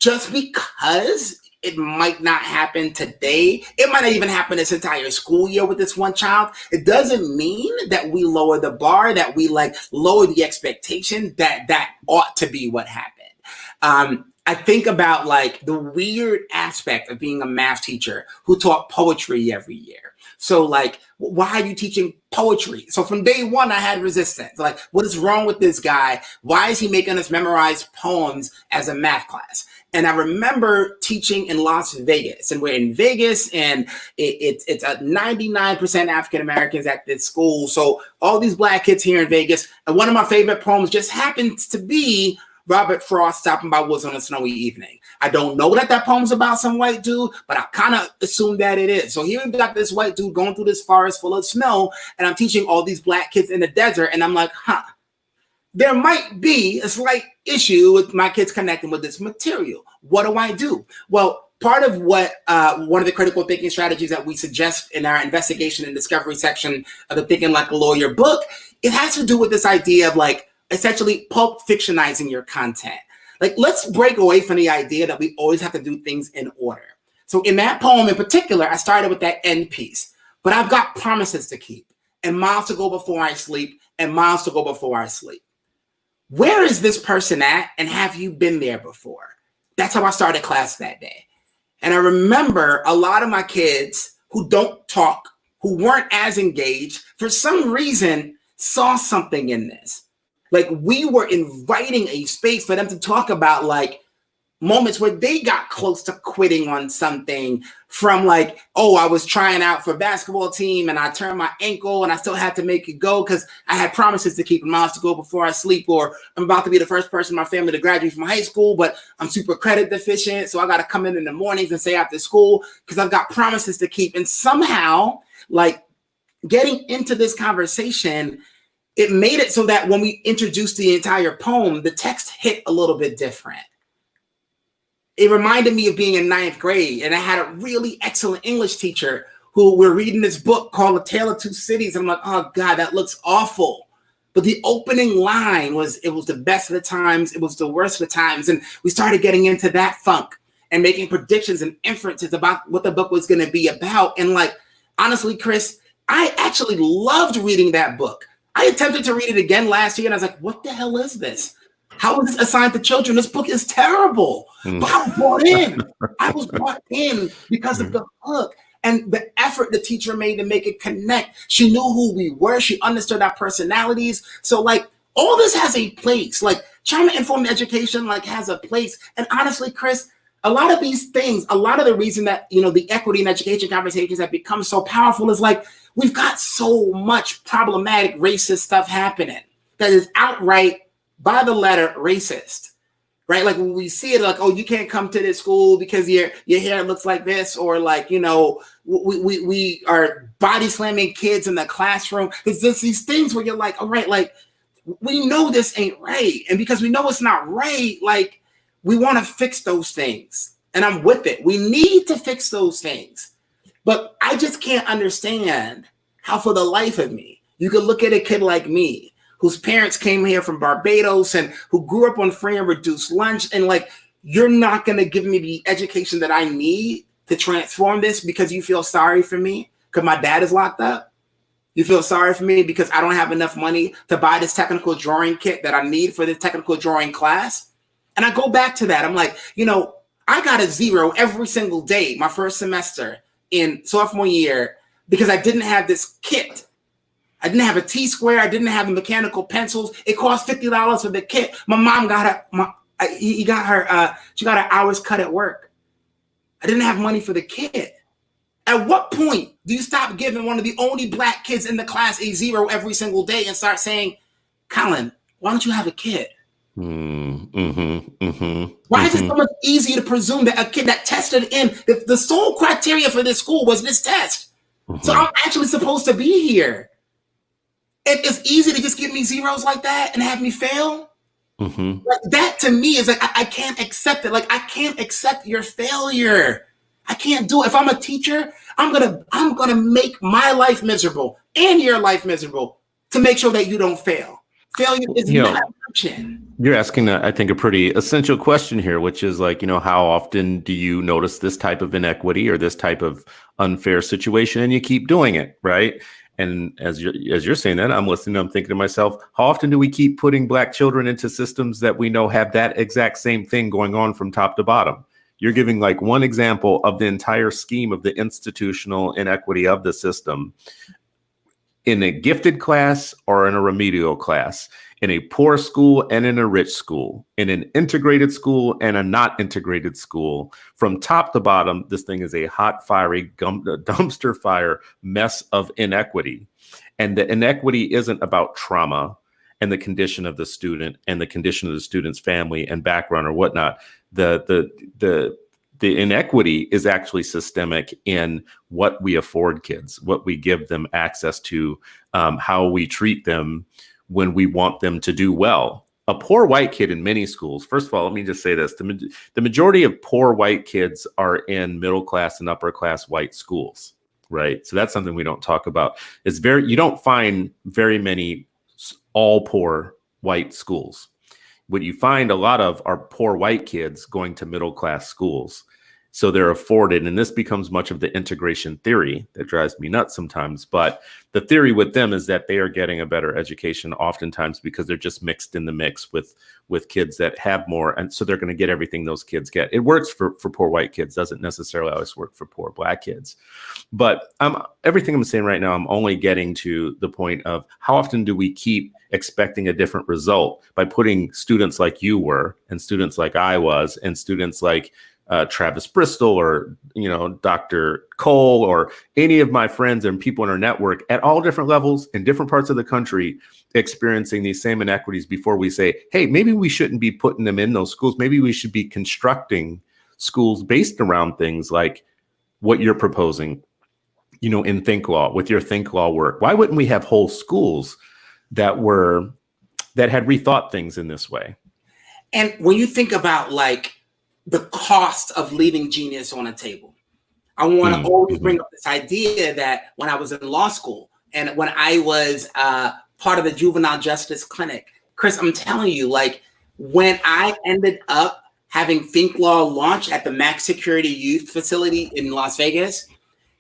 just because it might not happen today, it might not even happen this entire school year with this one child, it doesn't mean that we lower the bar, that we like lower the expectation that ought to be what happened. I think about like the weird aspect of being a math teacher who taught poetry every year. So like, why are you teaching poetry? So from day one, I had resistance. Like, what is wrong with this guy? Why is he making us memorize poems as a math class? And I remember teaching in Las Vegas, and we're in Vegas, and it's a 99% African-Americans at this school. So all these Black kids here in Vegas, and one of my favorite poems just happens to be Robert Frost stopping by woods on a snowy evening. I don't know that poem's about some white dude, but I kind of assume that it is. So here we've got this white dude going through this forest full of snow, and I'm teaching all these Black kids in the desert, and I'm like, there might be a slight issue with my kids connecting with this material. What do I do? Well, part of what one of the critical thinking strategies that we suggest in our investigation and discovery section of the Thinking Like a Lawyer book, it has to do with this idea of like essentially pulp fictionizing your content. Like, let's break away from the idea that we always have to do things in order. So in that poem in particular, I started with that end piece, but I've got promises to keep and miles to go before I sleep and miles to go before I sleep. Where is this person at? And have you been there before? That's how I started class that day. And I remember a lot of my kids who don't talk, who weren't as engaged, for some reason saw something in this. Like, we were inviting a space for them to talk about like moments where they got close to quitting on something, from like, oh, I was trying out for a basketball team and I turned my ankle and I still had to make it go because I had promises to keep and miles to go before I sleep, or I'm about to be the first person in my family to graduate from high school, but I'm super credit deficient, so I got to come in the mornings and stay after school because I've got promises to keep. And somehow, like, getting into this conversation, it made it so that when we introduced the entire poem, the text hit a little bit different. It reminded me of being in 9th grade, and I had a really excellent English teacher who were reading this book called A Tale of Two Cities. I'm like, oh God, that looks awful. But the opening line was, it was the best of the times, it was the worst of the times. And we started getting into that funk. and making predictions and inferences about what the book was going to be about. And like, honestly, Chris, I actually loved reading that book. I attempted to read it again last year, and I was like, what the hell is this? How is this assigned to children? This book is terrible. But I was brought in. I was brought in because of the book and the effort the teacher made to make it connect. She knew who we were. She understood our personalities. So like, all this has a place. Like, trauma-informed education like has a place. And honestly, Chris, a lot of these things, a lot of the reason that, you know, the equity in education conversations have become so powerful is like, we've got so much problematic racist stuff happening that is outright by the letter racist, right? Like when we see it, like, oh, you can't come to this school because your hair looks like this, or like, you know, we are body slamming kids in the classroom. There's just these things where you're like, all right, like, we know this ain't right. And because we know it's not right, like, we want to fix those things. And I'm with it. We need to fix those things. But I just can't understand how, for the life of me, you could look at a kid like me, whose parents came here from Barbados and who grew up on free and reduced lunch, and like, you're not going to give me the education that I need to transform this because you feel sorry for me because my dad is locked up. You feel sorry for me because I don't have enough money to buy this technical drawing kit that I need for this technical drawing class. And I go back to that. I'm like, you know, I got a 0 every single day my first semester in sophomore year because I didn't have this kit. I didn't have a T-square. I didn't have the mechanical pencils. It cost $50 for the kit. My mom got she got her hours cut at work. I didn't have money for the kit. At what point do you stop giving one of the only Black kids in the class a 0 every single day and start saying, Colin, why don't you have a kit? Why is it so much easier to presume that a kid that tested in, the sole criteria for this school was this test? So I'm actually supposed to be here. It's easy to just give me zeros like that and have me fail. Like, that to me is like, I can't accept it. Like, I can't accept your failure. I can't do it. If I'm a teacher, I'm gonna make my life miserable and your life miserable to make sure that you don't fail. Failure is not an option. You're asking, I think, a pretty essential question here, which is like, you know, how often do you notice this type of inequity or this type of unfair situation and you keep doing it, right? And as you're saying that, I'm listening, I'm thinking to myself, how often do we keep putting Black children into systems that we know have that exact same thing going on from top to bottom? You're giving like one example of the entire scheme of the institutional inequity of the system. In a gifted class or in a remedial class, in a poor school and in a rich school, in an integrated school and a not integrated school, from top to bottom, this thing is a hot, fiery dumpster fire mess of inequity. And the inequity isn't about trauma and the condition of the student and the condition of the student's family and background or whatnot. The inequity is actually systemic in what we afford kids, what we give them access to, how we treat them when we want them to do well. A poor white kid in many schools, first of all, let me just say this, the majority of poor white kids are in middle class and upper class white schools, right? So that's something we don't talk about. You don't find very many all poor white schools. What you find a lot of are poor white kids going to middle class schools. So they're afforded, and this becomes much of the integration theory that drives me nuts sometimes. But the theory with them is that they are getting a better education oftentimes because they're just mixed in the mix with kids that have more. And so they're going to get everything those kids get. It works for poor white kids, doesn't necessarily always work for poor Black kids. But everything I'm saying right now, I'm only getting to the point of how often do we keep expecting a different result by putting students like you were and students like I was and students like Travis Bristol or, you know, Dr. Cole or any of my friends and people in our network at all different levels in different parts of the country experiencing these same inequities before we say, hey, maybe we shouldn't be putting them in those schools. Maybe we should be constructing schools based around things like what you're proposing, you know, in Think Law, with your Think Law work. Why wouldn't we have whole schools that had rethought things in this way? And when you think about like the cost of leaving genius on a table, I want to always bring up this idea that when I was in law school and when I was part of the juvenile justice clinic, Chris, I'm telling you, like when I ended up having Think Law launch at the Max Security Youth Facility in Las Vegas,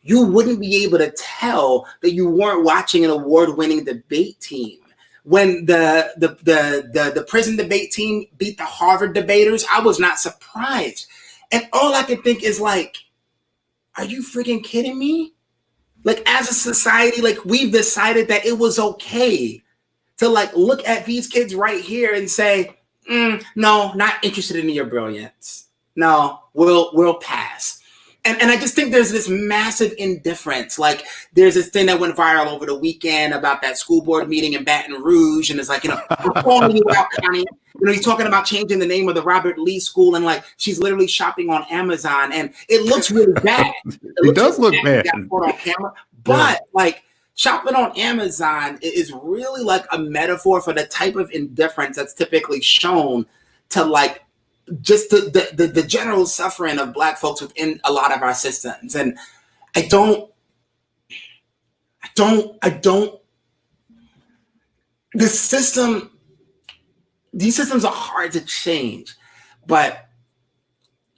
you wouldn't be able to tell that you weren't watching an award-winning debate team. When the prison debate team beat the Harvard debaters, I was not surprised. And all I could think is like, are you freaking kidding me? Like, as a society, like, we've decided that it was okay to like look at these kids right here and say, no, not interested in your brilliance. No, we'll pass. And I just think there's this massive indifference. Like, there's this thing that went viral over the weekend about that school board meeting in Baton Rouge. And it's like, we're calling you out, Connie. He's talking about changing the name of the Robert Lee School. And like, she's literally shopping on Amazon. And it looks really bad. It does look bad. On camera. But like, shopping on Amazon is really like a metaphor for the type of indifference that's typically shown to like just the general suffering of Black folks within a lot of our systems. And I don't, these systems are hard to change, but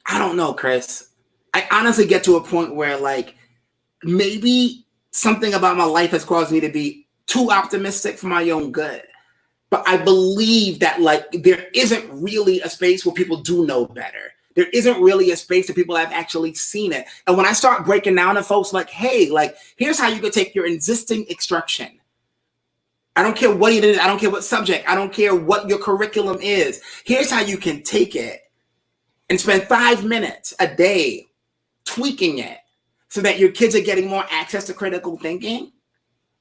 I don't know, Chris. I honestly get to a point where like, maybe something about my life has caused me to be too optimistic for my own good. But I believe that like there isn't really a space where people do know better. There isn't really a space where people have actually seen it. And when I start breaking down to folks like, hey, like, here's how you could take your existing instruction. I don't care what it is. I don't care what subject. I don't care what your curriculum is. Here's how you can take it and spend 5 minutes a day tweaking it so that your kids are getting more access to critical thinking.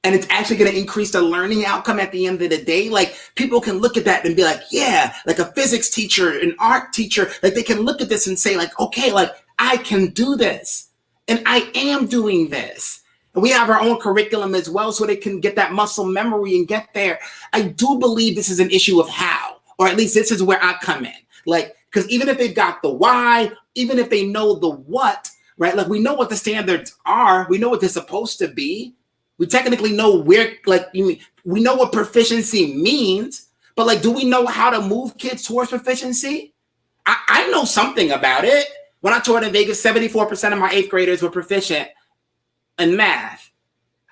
And it's actually going to increase the learning outcome at the end of the day. Like, people can look at that and be like, yeah, like a physics teacher, an art teacher, like they can look at this and say like, okay, like I can do this and I am doing this. And we have our own curriculum as well, so they can get that muscle memory and get there. I do believe this is an issue of how, or at least this is where I come in. Like, because even if they've got the why, even if they know the what, right? Like, we know what the standards are. We know what they're supposed to be. We technically know where, like, we know what proficiency means, but like, do we know how to move kids towards proficiency? I know something about it. When I taught in Vegas, 74% of my 8th graders were proficient in math.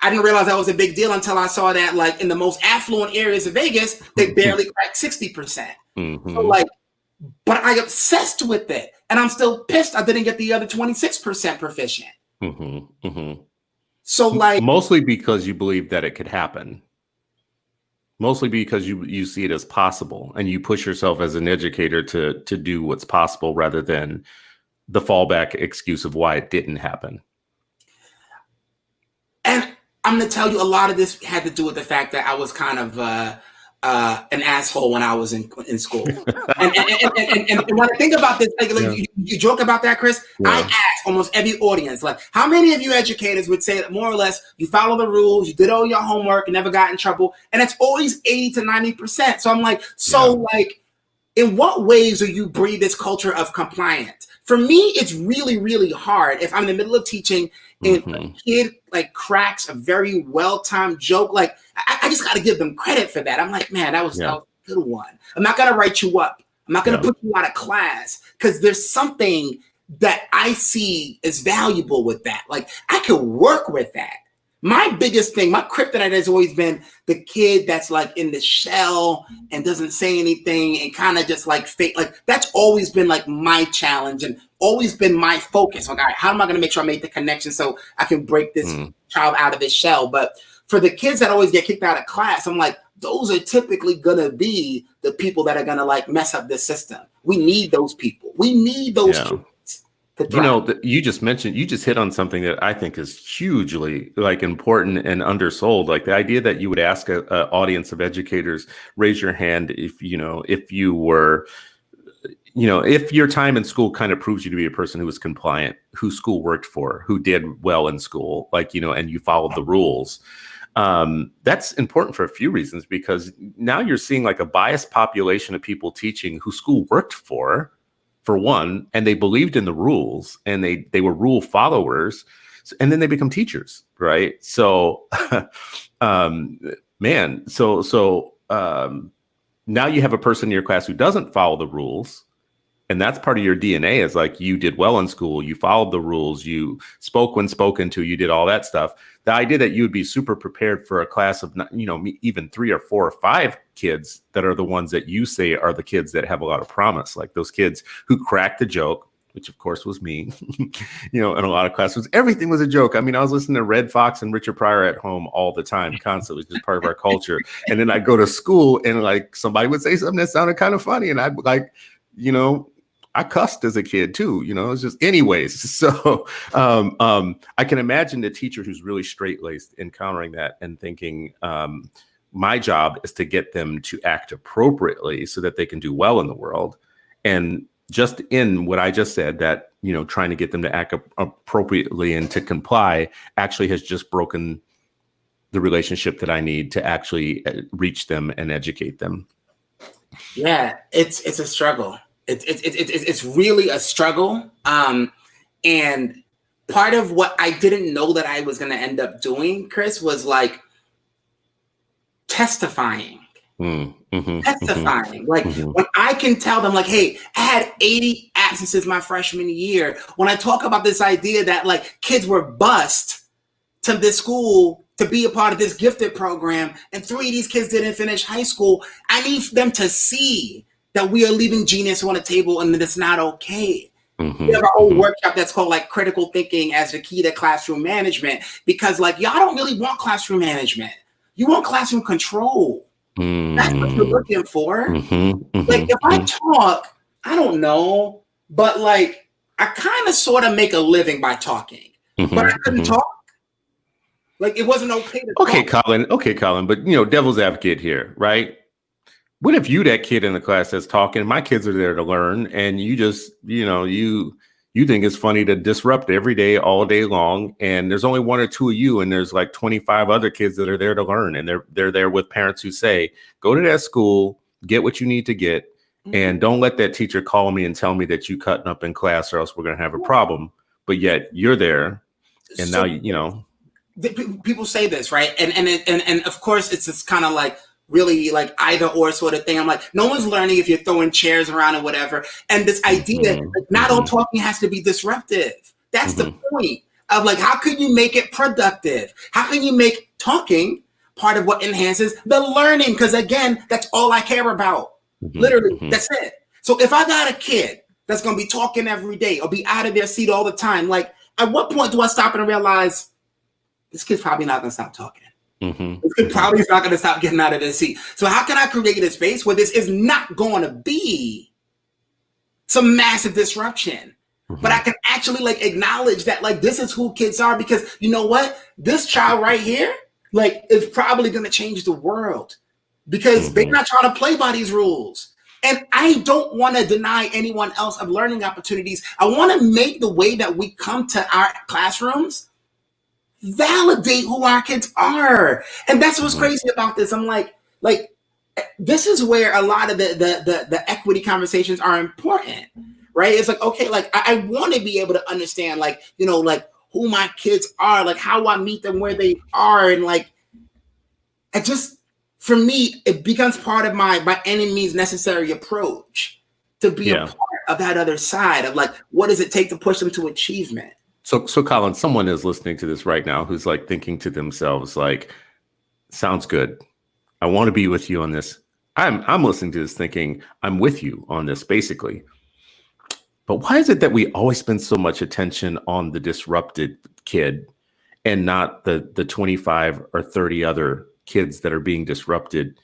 I didn't realize that was a big deal until I saw that, like, in the most affluent areas of Vegas, they barely cracked 60%. So like, but I obsessed with it, and I'm still pissed I didn't get the other 26% proficient. So like, mostly because you believe that it could happen. Mostly because you see it as possible, and you push yourself as an educator to do what's possible rather than the fallback excuse of why it didn't happen. And I'm going to tell you, a lot of this had to do with the fact that I was kind of an asshole when I was in school. and when I think about this, like, you joke about that, Chris. I ask almost every audience, like, how many of you educators would say that more or less you follow the rules, you did all your homework, and never got in trouble? And it's always 80 to 90%. So I'm like, like, in what ways do you breed this culture of compliance? For me, it's really, really hard if I'm in the middle of teaching and a kid like cracks a very well-timed joke. Like, I just got to give them credit for that. I'm like, man, that was a good one. I'm not going to write you up. I'm not going to put you out of class, because there's something that I see as valuable with that. Like, I could work with that. My biggest thing, my kryptonite has always been the kid that's like in the shell and doesn't say anything and kind of just like fake. Like, that's always been like my challenge and always been my focus. Like, all right, how am I going to make sure I make the connection so I can break this child out of his shell? But for the kids that always get kicked out of class, I'm like, those are typically going to be the people that are going to like mess up this system. We need those people. We need those kids. You know, you just hit on something that I think is hugely like important and undersold. Like, the idea that you would ask an audience of educators, raise your hand if you were, if your time in school kind of proves you to be a person who was compliant, who school worked for, who did well in school, like, and you followed the rules. That's important for a few reasons, because now you're seeing like a biased population of people teaching who school worked for one, and they believed in the rules, and they were rule followers, and then they become teachers, right? So, now you have a person in your class who doesn't follow the rules, And that's part of your DNA, is like, you did well in school, you followed the rules, you spoke when spoken to, you did all that stuff. The idea that you would be super prepared for a class of, even 3 or 4 or 5 kids that are the ones that you say are the kids that have a lot of promise, like those kids who cracked the joke, which of course was me, in a lot of classrooms, everything was a joke. I mean, I was listening to Red Fox and Richard Pryor at home all the time, constantly, just part of our culture. And then I'd go to school and like somebody would say something that sounded kind of funny. And I'd like, I cussed as a kid too, it's just anyways. So I can imagine the teacher who's really straight-laced encountering that and thinking, my job is to get them to act appropriately so that they can do well in the world. And just in what I just said, that, trying to get them to act appropriately and to comply actually has just broken the relationship that I need to actually reach them and educate them. Yeah, it's a struggle. It's really a struggle. And part of what I didn't know that I was going to end up doing, Chris, was like testifying. Testifying. Like when I can tell them like, hey, I had 80 absences my freshman year. When I talk about this idea that like kids were bused to this school to be a part of this gifted program, and 3 of these kids didn't finish high school, I need them to see that we are leaving genius on the table and that it's not okay. We have our own workshop that's called like critical thinking as the key to classroom management, because like y'all don't really want classroom management. You want classroom control. That's what you're looking for. Like if I talk, I don't know, but like I kind of sort of make a living by talking, but I couldn't talk. Like it wasn't okay to talk. Colin, but devil's advocate here, right? What if you, that kid in the class that's talking, my kids are there to learn, and you just, you think it's funny to disrupt every day, all day long, and there's only 1 or 2 of you, and there's like 25 other kids that are there to learn, and they're there with parents who say, go to that school, get what you need to get, and don't let that teacher call me and tell me that you cutting up in class or else we're going to have a problem. But yet you're there, and so, now, people say this, right? And of course it's just kind of like, really like either or sort of thing. I'm like, no one's learning if you're throwing chairs around or whatever. And this idea, like, not all talking has to be disruptive. That's the point of like, how can you make it productive? How can you make talking part of what enhances the learning? Because again, that's all I care about. Literally, that's it. So if I got a kid that's going to be talking every day or be out of their seat all the time, like at what point do I stop and realize this kid's probably not going to stop talking? This kid probably is not going to stop getting out of their seat. So how can I create a space where this is not going to be some massive disruption, but I can actually like acknowledge that like this is who kids are, because you know what? This child right here, like, is probably going to change the world because they're not trying to play by these rules. And I don't want to deny anyone else of learning opportunities. I want to make the way that we come to our classrooms validate who our kids are. And that's what's crazy about this. I'm like this is where a lot of the equity conversations are important, right? It's like, okay, like I want to be able to understand like, like who my kids are, like how I meet them where they are. And like, for me, it becomes part of my by any means necessary approach to be a part of that other side of like, what does it take to push them to achievement? So Colin, someone is listening to this right now who's like thinking to themselves, like, sounds good. I want to be with you on this. I'm listening to this thinking, I'm with you on this, basically. But why is it that we always spend so much attention on the disrupted kid and not the 25 or 30 other kids that are being disrupted?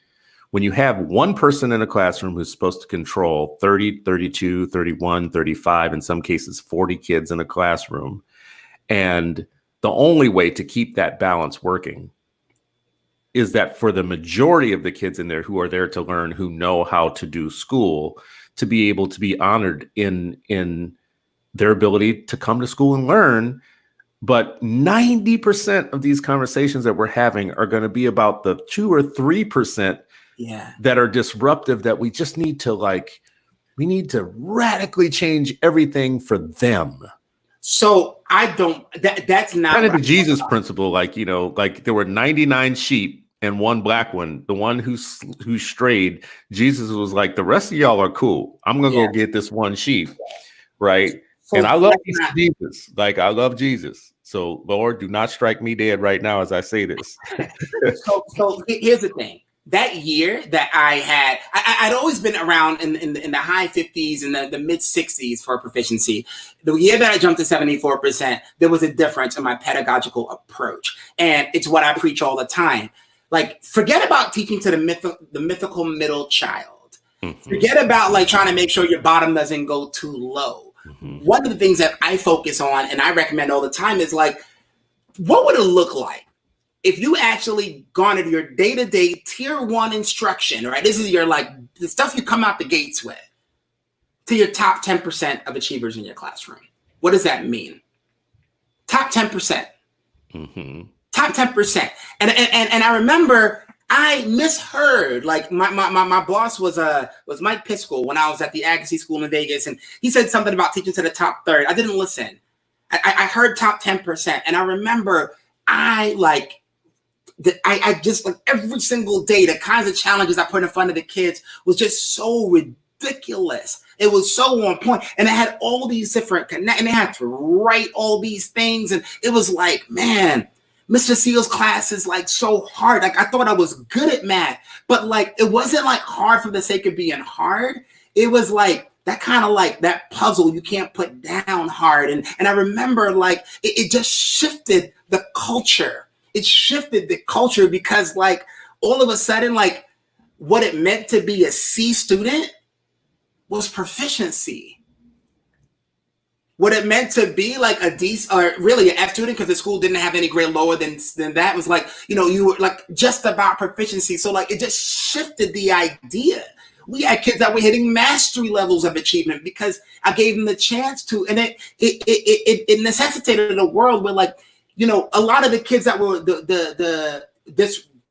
When you have one person in a classroom who's supposed to control 30, 32, 31, 35, in some cases 40 kids in a classroom, and the only way to keep that balance working is that for the majority of the kids in there who are there to learn, who know how to do school, to be able to be honored in their ability to come to school and learn. But 90% of these conversations that we're having are going to be about the 2 or 3% that are disruptive, that we just need to we need to radically change everything for them. So I don't, that's not kind of the Jesus principle. Like, like there were 99 sheep and one black one, the one who strayed. Jesus was like, the rest of y'all are cool. I'm gonna go get this one sheep, right? So and I love Jesus. Like, I love Jesus. So Lord, do not strike me dead right now as I say this. so here's the thing. That year that I'd always been around in the high 50s and the mid 60s for proficiency. The year that I jumped to 74%, there was a difference in my pedagogical approach. And it's what I preach all the time. Like, forget about teaching to the mythical middle child. Mm-hmm. Forget about like trying to make sure your bottom doesn't go too low. Mm-hmm. One of the things that I focus on and I recommend all the time is like, what would it look like if you actually garnered your day-to-day tier 1 instruction, right? This is your like the stuff you come out the gates with, to your top 10% of achievers in your classroom. What does that mean? Top 10%. Mm-hmm. Top 10%. And I remember I misheard, like my boss was Mike Piskel when I was at the Agassiz School in Vegas, and he said something about teaching to the top third. I didn't listen. I heard top 10%, and I remember I just like every single day, the kinds of challenges I put in front of the kids was just so ridiculous. It was so on point, and I had all these different and they had to write all these things, and it was like, man, Mr. Seale's class is like so hard. Like, I thought I was good at math, but like it wasn't like hard for the sake of being hard. It was like that kind of like that puzzle you can't put down hard. And I remember like it just shifted the culture. It shifted the culture because like all of a sudden, like what it meant to be a C student was proficiency. What it meant to be like a D or really an F student, because the school didn't have any grade lower than that, was like, you know, you were like just about proficiency. So like it just shifted the idea. We had kids that were hitting mastery levels of achievement because I gave them the chance to, and it necessitated a world where like, you know, a lot of the kids that were the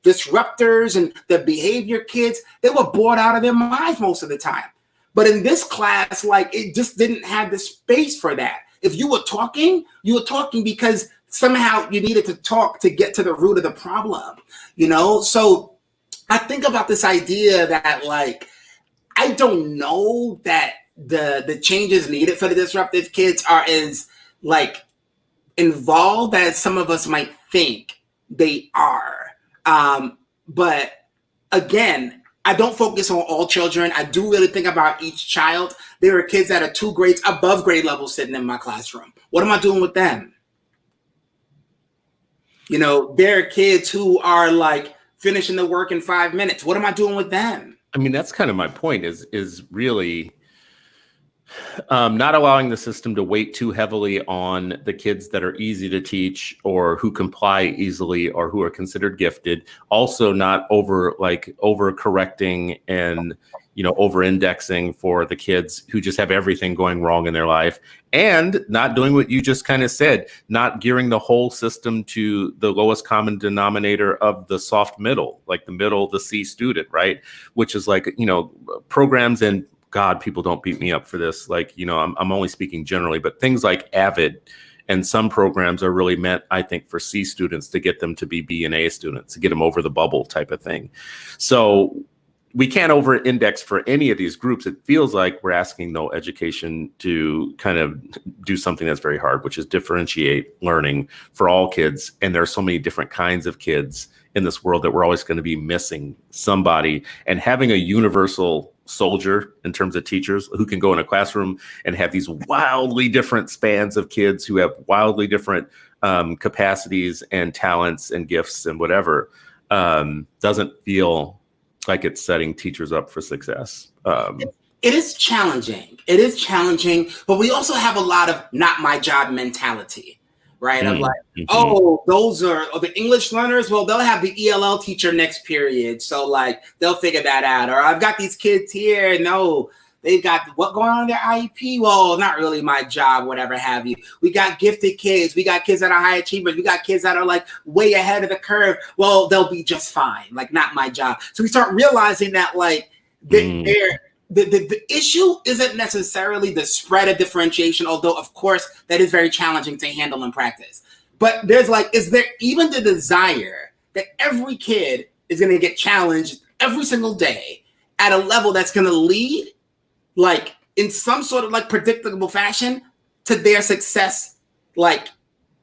disruptors and the behavior kids, they were bored out of their minds most of the time. But in this class, like it just didn't have the space for that. If you were talking because somehow you needed to talk to get to the root of the problem, you know? So I think about this idea that like, I don't know that the changes needed for the disruptive kids are as like involved as some of us might think they are. But again, I don't focus on all children. I do really think about each child. There are kids that are 2 grades above grade level sitting in my classroom. What am I doing with them? You know, there are kids who are like finishing the work in 5 minutes. What am I doing with them? I mean, that's kind of my point is really not allowing the system to weight too heavily on the kids that are easy to teach or who comply easily or who are considered gifted. Also not over correcting and, you know, over indexing for the kids who just have everything going wrong in their life, and not doing what you just kind of said, not gearing the whole system to the lowest common denominator of the soft middle, like the middle, the C student, right? Which is like, you know, programs and God, people don't beat me up for this. Like, you know, I'm only speaking generally, but things like AVID and some programs are really meant, I think, for C students to get them to be B and A students, to get them over the bubble type of thing. So we can't over index for any of these groups. It feels like we're asking no education to kind of do something that's very hard, which is differentiate learning for all kids. And there are so many different kinds of kids in this world that we're always going to be missing somebody, and having a universal soldier in terms of teachers who can go in a classroom and have these wildly different spans of kids who have wildly different capacities and talents and gifts and whatever, doesn't feel like it's setting teachers up for success. It is challenging. It is challenging, but we also have a lot of not my job mentality, right? Of like, oh, those are the English learners. Well, they'll have the ELL teacher next period. So like, they'll figure that out. Or I've got these kids here. No, they've got what going on in their IEP? Well, not really my job, whatever have you. We got gifted kids. We got kids that are high achievers. We got kids that are like way ahead of the curve. Well, they'll be just fine. Like, not my job. So we start realizing that like the issue isn't necessarily the spread of differentiation, although of course that is very challenging to handle in practice. But there's like, is there even the desire that every kid is going to get challenged every single day at a level that's going to lead, like, in some sort of like predictable fashion to their success, like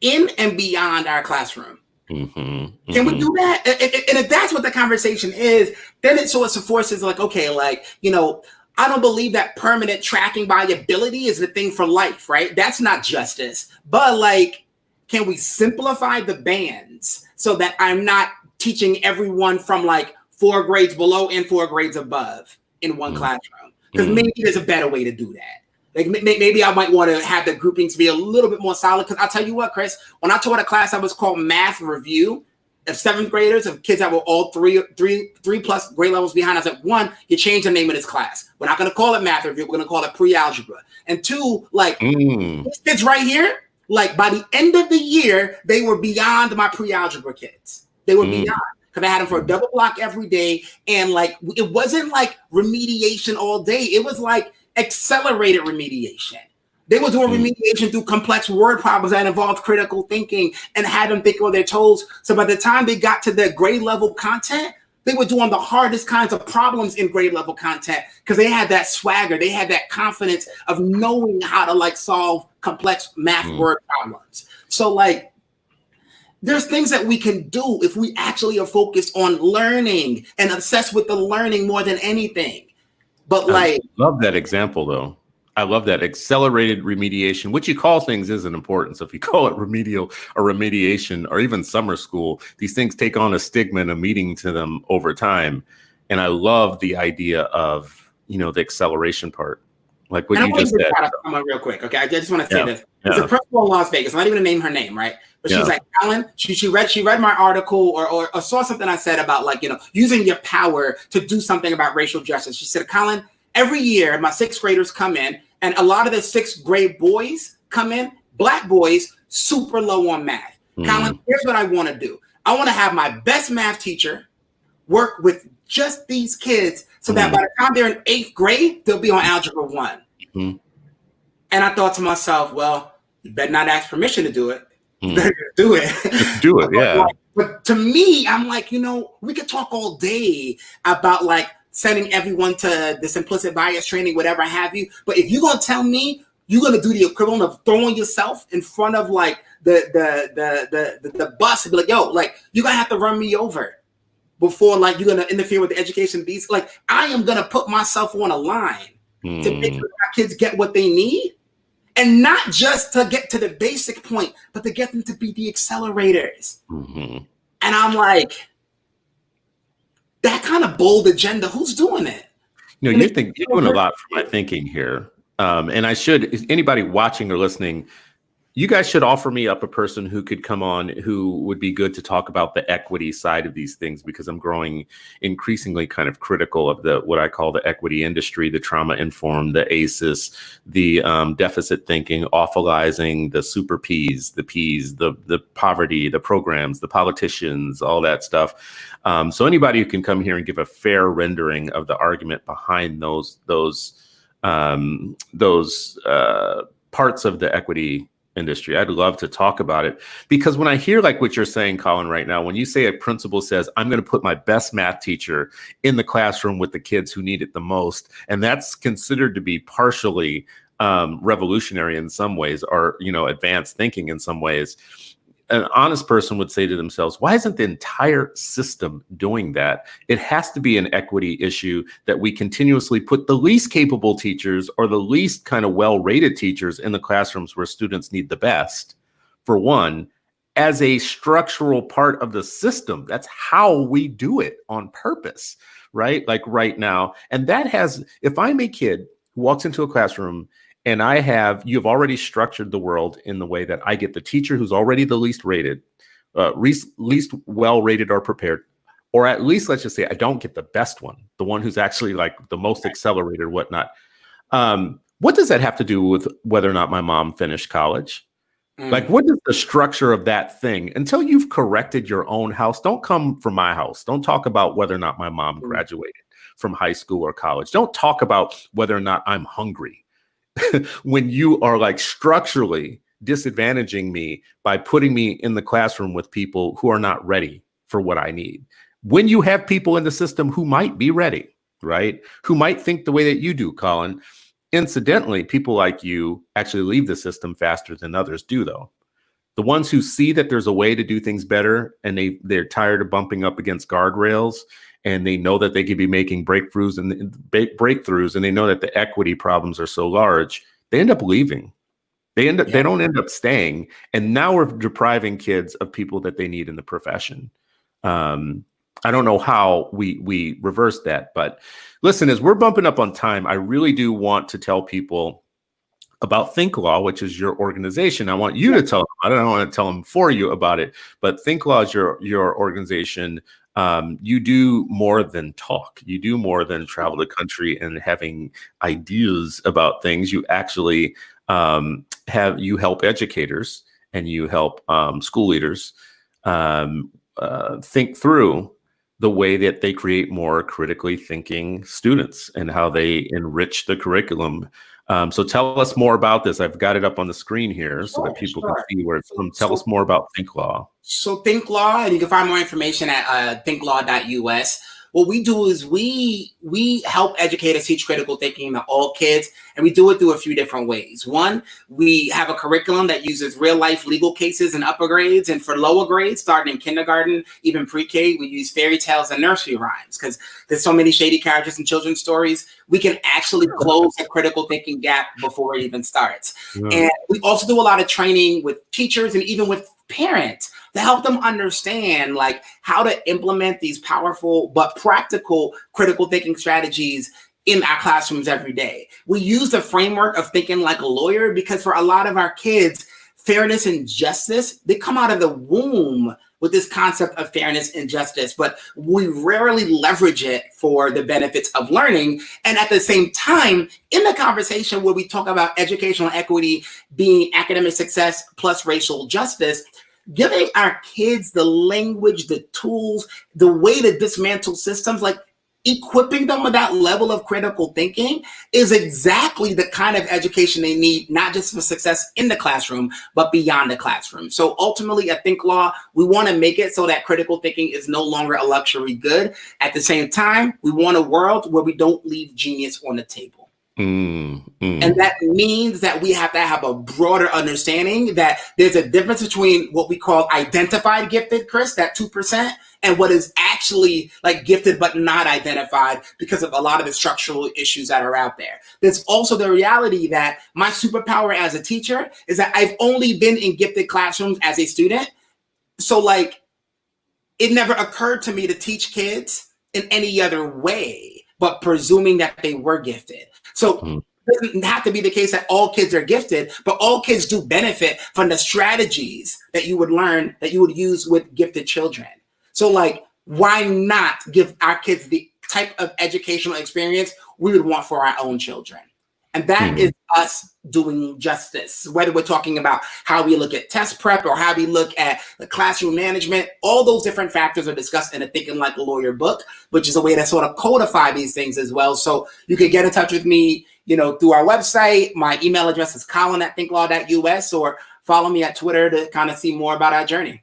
in and beyond our classroom. Can we do that? And if that's what the conversation is, then it sort of forces like, okay, like, you know, I don't believe that permanent tracking by ability is the thing for life, right? That's not justice. But like, can we simplify the bands so that I'm not teaching everyone from like 4 grades below and 4 grades above in one classroom? Because maybe there's a better way to do that. Like maybe I might want to have the groupings be a little bit more solid. Because I'll tell you what, Chris, when I taught a class that was called Math Review of 7th graders, of kids that were all three plus grade levels behind, I said, 1, you change the name of this class. We're not going to call it Math Review. We're going to call it Pre-Algebra. And 2, like these kids right here, like by the end of the year, they were beyond my pre-algebra kids. They were beyond. Because I had them for a double block every day. And like, it wasn't like remediation all day. It was like accelerated remediation. They were doing remediation through complex word problems that involved critical thinking and had them think on their toes. So by the time they got to their grade level content, they were doing the hardest kinds of problems in grade level content because they had that swagger. They had that confidence of knowing how to like solve complex math word problems. So like, there's things that we can do if we actually are focused on learning and obsessed with the learning more than anything. But like, I love that example though. I love that accelerated remediation. What you call things isn't important. So if you call it remedial or remediation or even summer school, these things take on a stigma and a meaning to them over time. And I love the idea of, you know, the acceleration part. Like what you just said. Come on real quick. Okay. I just want to say this. There's a principal in Las Vegas. I'm not even gonna name her name, right? But she's like, Colin, she read my article or saw something I said about like, you know, using your power to do something about racial justice. She said, Colin, every year my 6th graders come in and a lot of the 6th grade boys come in, Black boys, super low on math. Colin, here's what I want to do. I want to have my best math teacher work with just these kids so that by the time they're in 8th grade, they'll be on Algebra 1. And I thought to myself, well, you better not ask permission to do it. You better do it. Do it, yeah. But to me, I'm like, you know, we could talk all day about like sending everyone to this implicit bias training, whatever have you. But if you're going to tell me you're going to do the equivalent of throwing yourself in front of like the bus and be like, yo, like you're going to have to run me over before like you're going to interfere with the education beast. Like I am going to put myself on a line to make sure our kids get what they need. And not just to get to the basic point, but to get them to be the accelerators. And I'm like, that kind of bold agenda, who's doing it? You know, you're doing a lot for my thinking here. And I should, anybody watching or listening, you guys should offer me up a person who could come on who would be good to talk about the equity side of these things, because I'm growing increasingly kind of critical of the what I call the equity industry, the trauma informed, the ACEs, the deficit thinking, awfulizing, the super Ps, the poverty, the programs, the politicians, all that stuff. So anybody who can come here and give a fair rendering of the argument behind those parts of the equity industry, I'd love to talk about it. Because when I hear like what you're saying, Colin, right now, when you say a principal says, I'm going to put my best math teacher in the classroom with the kids who need it the most, and that's considered to be partially revolutionary in some ways, or, you know, advanced thinking in some ways, an honest person would say to themselves, why isn't the entire system doing that? It has to be an equity issue that we continuously put the least capable teachers or the least kind of well-rated teachers in the classrooms where students need the best, for one, as a structural part of the system. That's how we do it on purpose, right? Like right now. And that has, if I'm a kid who walks into a classroom and you've already structured the world in the way that I get the teacher who's already the least rated, least well-rated or prepared, or at least let's just say I don't get the best one, the one who's actually like the most accelerated, whatnot. What does that have to do with whether or not my mom finished college? Like, what is the structure of that thing? Until you've corrected your own house, don't come from my house. Don't talk about whether or not my mom graduated from high school or college. Don't talk about whether or not I'm hungry. When you are like structurally disadvantaging me by putting me in the classroom with people who are not ready for what I need. when you have people in the system who might be ready, right? Who might think the way that you do, Colin. Incidentally, people like you actually leave the system faster than others do, though. The ones who see that there's a way to do things better and they're tired of bumping up against guardrails, and they know that they could be making breakthroughs and they know that the equity problems are so large, they end up leaving. They don't end up staying. And now we're depriving kids of people that they need in the profession. I don't know how we reverse that, but listen, as we're bumping up on time, I really do want to tell people about Think Law, which is your organization. I want you to tell them. I don't want to tell them for you about it, but Think Law is your organization. You do more than talk. You do more than travel the country and having ideas about things. You actually you help educators and you help school leaders think through the way that they create more critically thinking students and how they enrich the curriculum. So tell us more about this. I've got it up on the screen here so that people can see where it's from. Tell us more about Think Law. So Think Law, and you can find more information at thinklaw.us. What we do is we help educators teach critical thinking to all kids, and we do it through a few different ways. One, we have a curriculum that uses real life legal cases in upper grades, and for lower grades, starting in kindergarten, even pre-K, we use fairy tales and nursery rhymes because there's so many shady characters in children's stories. We can actually close the critical thinking gap before it even starts. And we also do a lot of training with teachers and even with parents to help them understand like how to implement these powerful but practical critical thinking strategies in our classrooms every day. We use the framework of thinking like a lawyer because for a lot of our kids, fairness and justice, they come out of the womb with this concept of fairness and justice, but we rarely leverage it for the benefits of learning. And at the same time, in the conversation where we talk about educational equity being academic success plus racial justice, giving our kids the language, the tools, the way to dismantle systems, like equipping them with that level of critical thinking is exactly the kind of education they need, not just for success in the classroom, but beyond the classroom. So ultimately at Think Law, we want to make it so that critical thinking is no longer a luxury good. At the same time, we want a world where we don't leave genius on the table. And that means that we have to have a broader understanding that there's a difference between what we call identified gifted, Chris, that 2%, and what is actually like gifted but not identified because of a lot of the structural issues that are out there. There's also the reality that my superpower as a teacher is that I've only been in gifted classrooms as a student. So like it never occurred to me to teach kids in any other way, but presuming that they were gifted. So it doesn't have to be the case that all kids are gifted, but all kids do benefit from the strategies that you would learn, that you would use with gifted children. So like, why not give our kids the type of educational experience we would want for our own children? And that is us doing justice, whether we're talking about how we look at test prep or how we look at the classroom management. All those different factors are discussed in a Thinking Like a Lawyer book, which is a way to sort of codify these things as well. So you can get in touch with me, through our website. My email address is colin@thinklaw.us, or follow me at Twitter to kind of see more about our journey.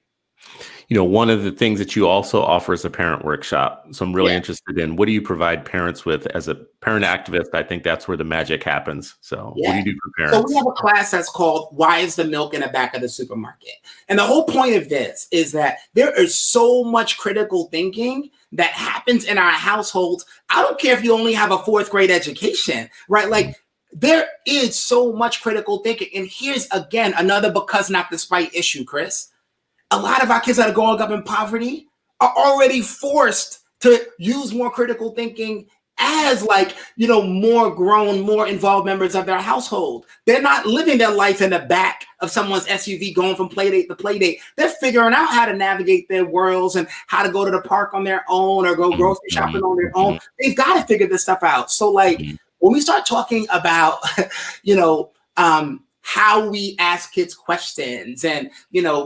One of the things that you also offer is a parent workshop. So I'm really interested in, what do you provide parents with as a parent activist? I think that's where the magic happens. So what do you do for parents? So we have a class that's called Why is the Milk in the Back of the Supermarket? And the whole point of this is that there is so much critical thinking that happens in our households. I don't care if you only have a 4th grade education, right? Like there is so much critical thinking. And here's again, another because not despite issue, Chris. A lot of our kids that are growing up in poverty are already forced to use more critical thinking as more grown, more involved members of their household. They're not living their life in the back of someone's SUV going from play date to play date. They're figuring out how to navigate their worlds and how to go to the park on their own or go grocery shopping on their own. They've got to figure this stuff out. So when we start talking about, how we ask kids questions and,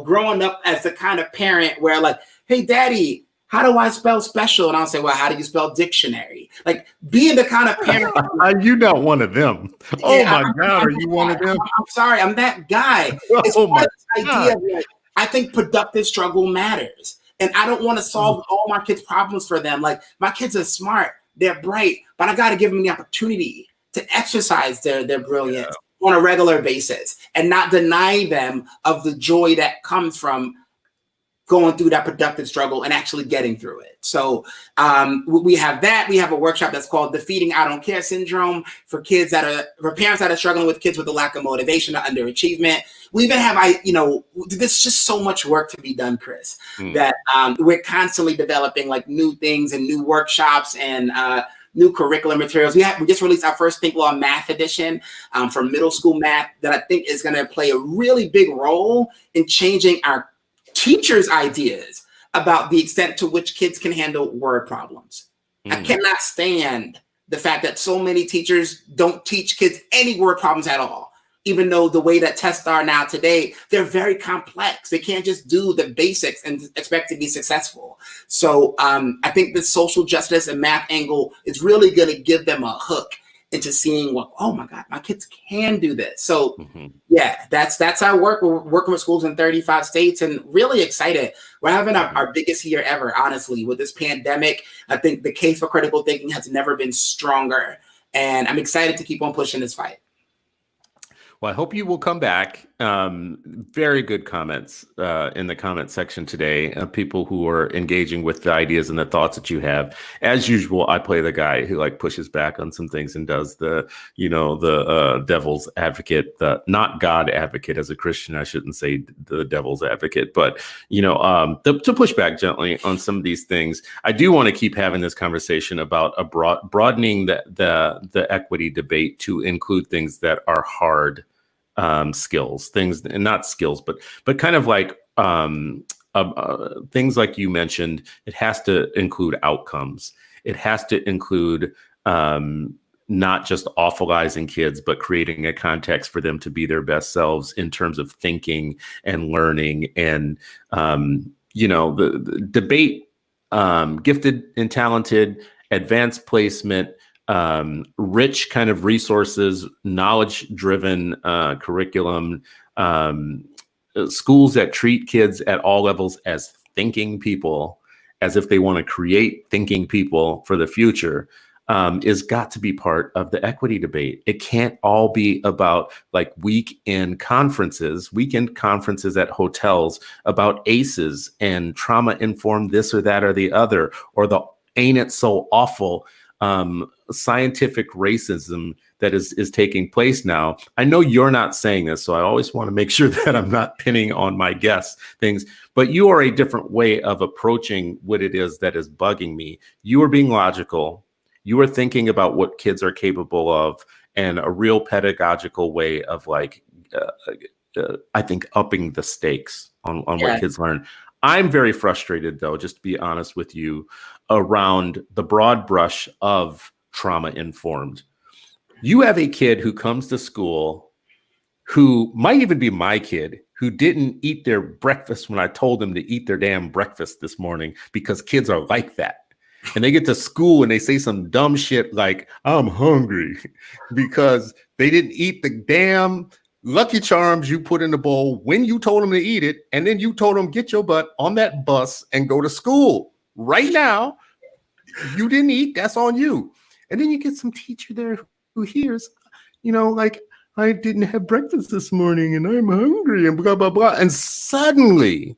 growing up as the kind of parent where like, hey, daddy, how do I spell special? And I'll say, well, how do you spell dictionary? Like being the kind of parent. You're not one of them. Oh my God. Are you one of them? I'm sorry. I'm that guy. It's Oh my idea of, I think productive struggle matters. And I don't want to solve all my kids' problems for them. Like, my kids are smart, they're bright, but I got to give them the opportunity to exercise their brilliance on a regular basis and not deny them of the joy that comes from going through that productive struggle and actually getting through it. So we have that. We have a workshop that's called Defeating I Don't Care Syndrome for parents that are struggling with kids with a lack of motivation or underachievement. We even have, there's just so much work to be done, Chris, that we're constantly developing like new things and new workshops and new curriculum materials. We just released our first Think Law Math edition for middle school math that I think is going to play a really big role in changing our teachers' ideas about the extent to which kids can handle word problems. I cannot stand the fact that so many teachers don't teach kids any word problems at all, even though the way that tests are now today, they're very complex. They can't just do the basics and expect to be successful. So I think the social justice and math angle is really going to give them a hook into seeing, well, oh my God, my kids can do this. So yeah, that's our work. We're working with schools in 35 states and really excited. We're having our biggest year ever, honestly, with this pandemic. I think the case for critical thinking has never been stronger. And I'm excited to keep on pushing this fight. Well, I hope you will come back. Very good comments in the comment section today. People who are engaging with the ideas and the thoughts that you have. As usual, I play the guy who like pushes back on some things and does the devil's advocate, the not God advocate. As a Christian, I shouldn't say the devil's advocate, but to push back gently on some of these things. I do want to keep having this conversation about broadening the equity debate to include things that are hard. Skills, things, and not skills, but kind of like things like you mentioned. It has to include outcomes. It has to include not just awfulizing kids, but creating a context for them to be their best selves in terms of thinking and learning. And the debate, gifted and talented, advanced placement, rich kind of resources, knowledge-driven curriculum, schools that treat kids at all levels as thinking people, as if they want to create thinking people for the future, is got to be part of the equity debate. It can't all be about like weekend conferences at hotels about ACEs and trauma-informed this or that or the other, or the ain't it so awful scientific racism that is taking place now. I know you're not saying this, so I always want to make sure that I'm not pinning on my guests things, but you are a different way of approaching what it is that is bugging me. You are being logical. You are thinking about what kids are capable of, and a real pedagogical way of like, I think, upping the stakes on what kids learn. I'm very frustrated, though, just to be honest with you, around the broad brush of trauma-informed. You have a kid who comes to school who might even be my kid, who didn't eat their breakfast when I told them to eat their damn breakfast this morning, because kids are like that. And they get to school and they say some dumb shit like, I'm hungry, because they didn't eat the damn Lucky Charms you put in the bowl when you told them to eat it, and then you told them, get your butt on that bus and go to school right now. You didn't eat, that's on you. And then you get some teacher there who hears, like, I didn't have breakfast this morning and I'm hungry and blah, blah, blah. And suddenly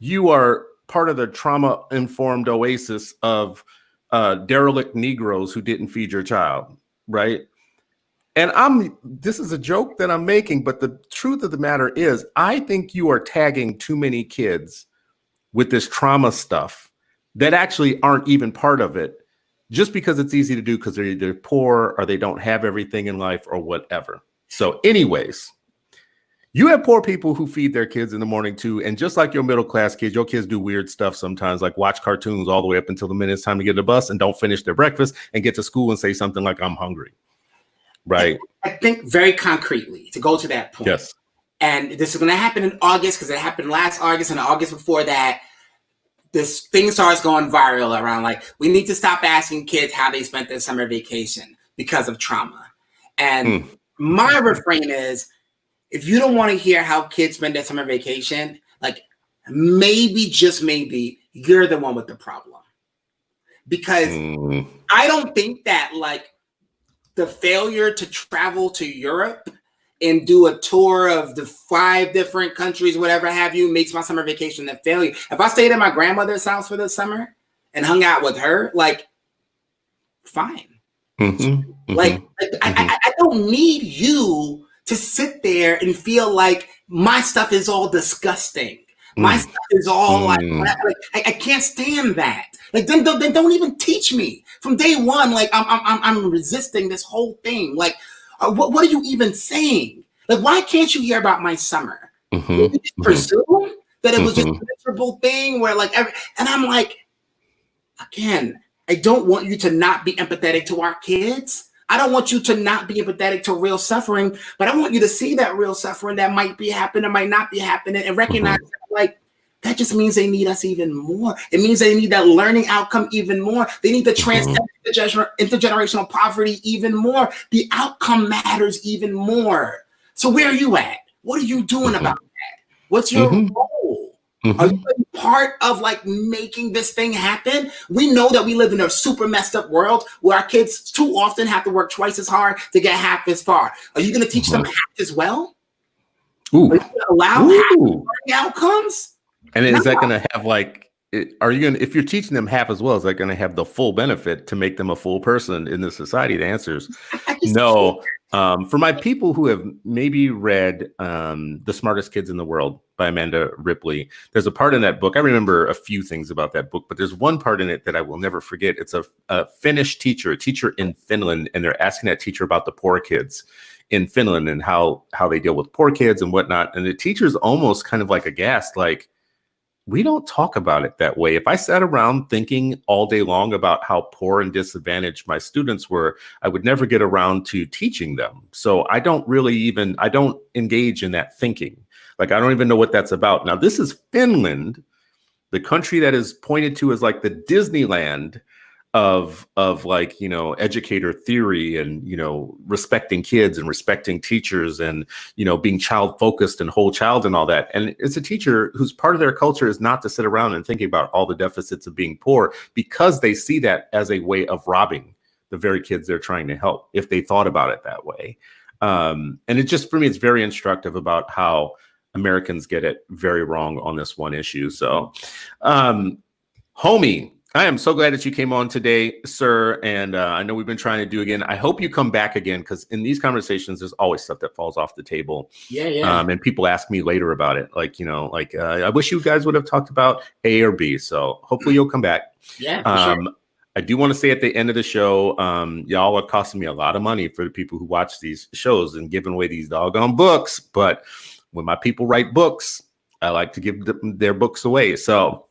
you are part of the trauma-informed oasis of derelict Negroes who didn't feed your child, right? And this is a joke that I'm making, but the truth of the matter is, I think you are tagging too many kids with this trauma stuff that actually aren't even part of it, just because it's easy to do because they're either poor or they don't have everything in life or whatever. So anyways, you have poor people who feed their kids in the morning too. And just like your middle class kids, your kids do weird stuff sometimes, like watch cartoons all the way up until the minute it's time to get to the bus and don't finish their breakfast and get to school and say something like, I'm hungry. Right. I think very concretely, to go to that point. Yes. And this is going to happen in August, because it happened last August and the August before that. This thing starts going viral around like, we need to stop asking kids how they spent their summer vacation because of trauma. And my refrain is, if you don't want to hear how kids spend their summer vacation, like, maybe, just maybe, you're the one with the problem. Because I don't think that like the failure to travel to Europe and do a tour of the 5 different countries, whatever have you, makes my summer vacation a failure. If I stayed at my grandmother's house for the summer and hung out with her, like, fine. Like, I don't need you to sit there and feel like my stuff is all disgusting. My stuff is all like I can't stand that. Like, then don't even teach me from day one. Like, I'm resisting this whole thing. Like, what are you even saying? Like, why can't you hear about my summer? You just presume that it was just a miserable thing where like and I'm like, again, I don't want you to not be empathetic to our kids. I don't want you to not be empathetic to real suffering, but I want you to see that real suffering that might be happening, might not be happening, and recognize that, like, that just means they need us even more. It means they need that learning outcome even more. They need to transcend intergenerational poverty even more. The outcome matters even more. So where are you at? What are you doing about that? What's your role? Are you part of like making this thing happen? We know that we live in a super messed up world where our kids too often have to work twice as hard to get half as far. Are you going to teach them half as well? Are you going to allow half learning outcomes? And is that going to have like, are you going to, if you're teaching them half as well, is that going to have the full benefit to make them a full person in the society? The answer is no. For my people who have maybe read The Smartest Kids in the World by Amanda Ripley, there's a part in that book. I remember a few things about that book, but there's one part in it that I will never forget. It's a Finnish teacher, a teacher in Finland, and they're asking that teacher about the poor kids in Finland and how they deal with poor kids and whatnot. And the teacher's almost kind of like aghast, like, we don't talk about it that way. If I sat around thinking all day long about how poor and disadvantaged my students were, I would never get around to teaching them. So I don't engage in that thinking. Like, I don't even know what that's about. Now, this is Finland, the country that is pointed to as like the Disneyland of like, you know, educator theory and, you know, respecting kids and respecting teachers and, you know, being child focused and whole child and all that. And it's a teacher whose part of their culture is not to sit around and thinking about all the deficits of being poor, because they see that as a way of robbing the very kids they're trying to help, if they thought about it that way. And it just, for me, it's very instructive about how Americans get it very wrong on this one issue. So, homie, I am so glad that you came on today, sir. And I know we've been trying to do again. I hope you come back again, because in these conversations, there's always stuff that falls off the table. Yeah. And people ask me later about it. Like, you know, like, I wish you guys would have talked about A or B. So hopefully you'll come back. Yeah, for sure. I do want to say at the end of the show, y'all are costing me a lot of money for the people who watch these shows and giving away these doggone books. But when my people write books, I like to give their books away. So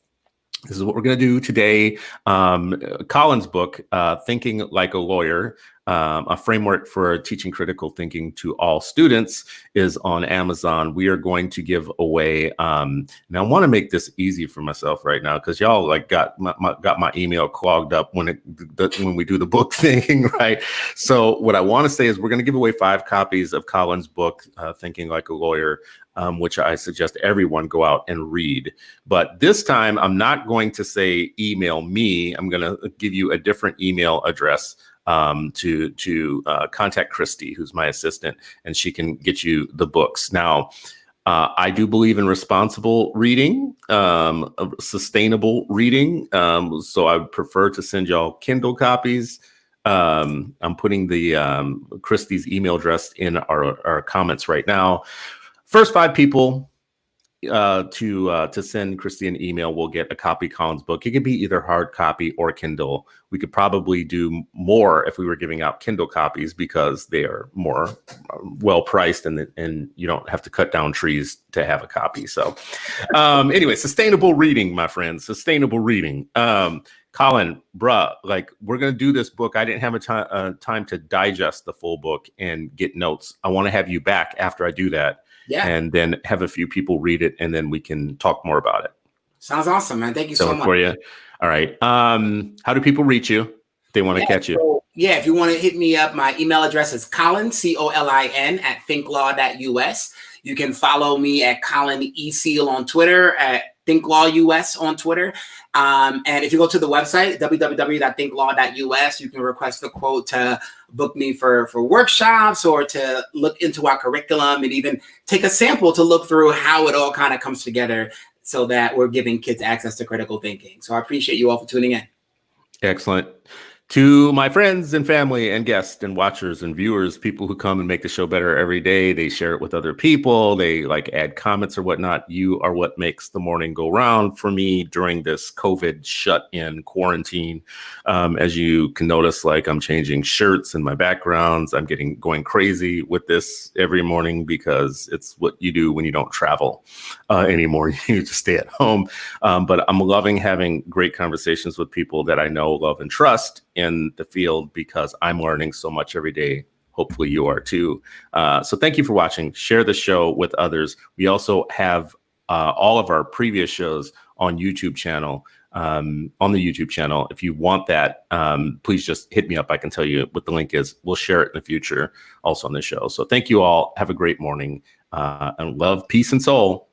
this is what we're going to do today. Colin's book, Thinking Like a Lawyer, a framework for teaching critical thinking to all students, is on Amazon. We are going to give away, and I want to make this easy for myself right now, because y'all like got my email clogged up when we do the book thing, right? So what I want to say is we're going to give away 5 copies of Colin's book, Thinking Like a Lawyer, which I suggest everyone go out and read. But this time, I'm not going to say email me. I'm going to give you a different email address to contact Christy, who's my assistant, and she can get you the books. Now, I do believe in responsible reading, sustainable reading. So I would prefer to send y'all Kindle copies. I'm putting the Christy's email address in our comments right now. First 5 people to send Christy an email will get a copy of Colin's book. It could be either hard copy or Kindle. We could probably do more if we were giving out Kindle copies, because they are more well priced, and you don't have to cut down trees to have a copy. So anyway, sustainable reading, my friends, sustainable reading. Colin, bruh, like, we're going to do this book. I didn't have a time to digest the full book and get notes. I want to have you back after I do that. Yeah. And then have a few people read it, and then we can talk more about it. Sounds awesome, man. Thank you so much. For you. All right. How do people reach you if they want to catch you? So, if you want to hit me up, my email address is Colin, COLIN, @thinklaw.us. You can follow me at Colin E. Seale on Twitter, at @ThinkLawUS on Twitter. And if you go to the website, www.thinklaw.us, you can request a quote to book me for workshops or to look into our curriculum and even take a sample to look through how it all kind of comes together so that we're giving kids access to critical thinking. So I appreciate you all for tuning in. Excellent. To my friends and family and guests and watchers and viewers, people who come and make the show better every day, they share it with other people, they like add comments or whatnot. You are what makes the morning go round for me during this COVID shut-in quarantine. As you can notice, like I'm changing shirts and my backgrounds. I'm going crazy with this every morning because it's what you do when you don't travel anymore. You just stay at home. But I'm loving having great conversations with people that I know, love, and trust in the field because I'm learning so much every day. Hopefully you are too. So thank you for watching. Share the show with others. We also have all of our previous shows on YouTube channel. On the YouTube channel. If you want that, please just hit me up. I can tell you what the link is. We'll share it in the future also on the show. So thank you all. Have a great morning and love, peace, and soul.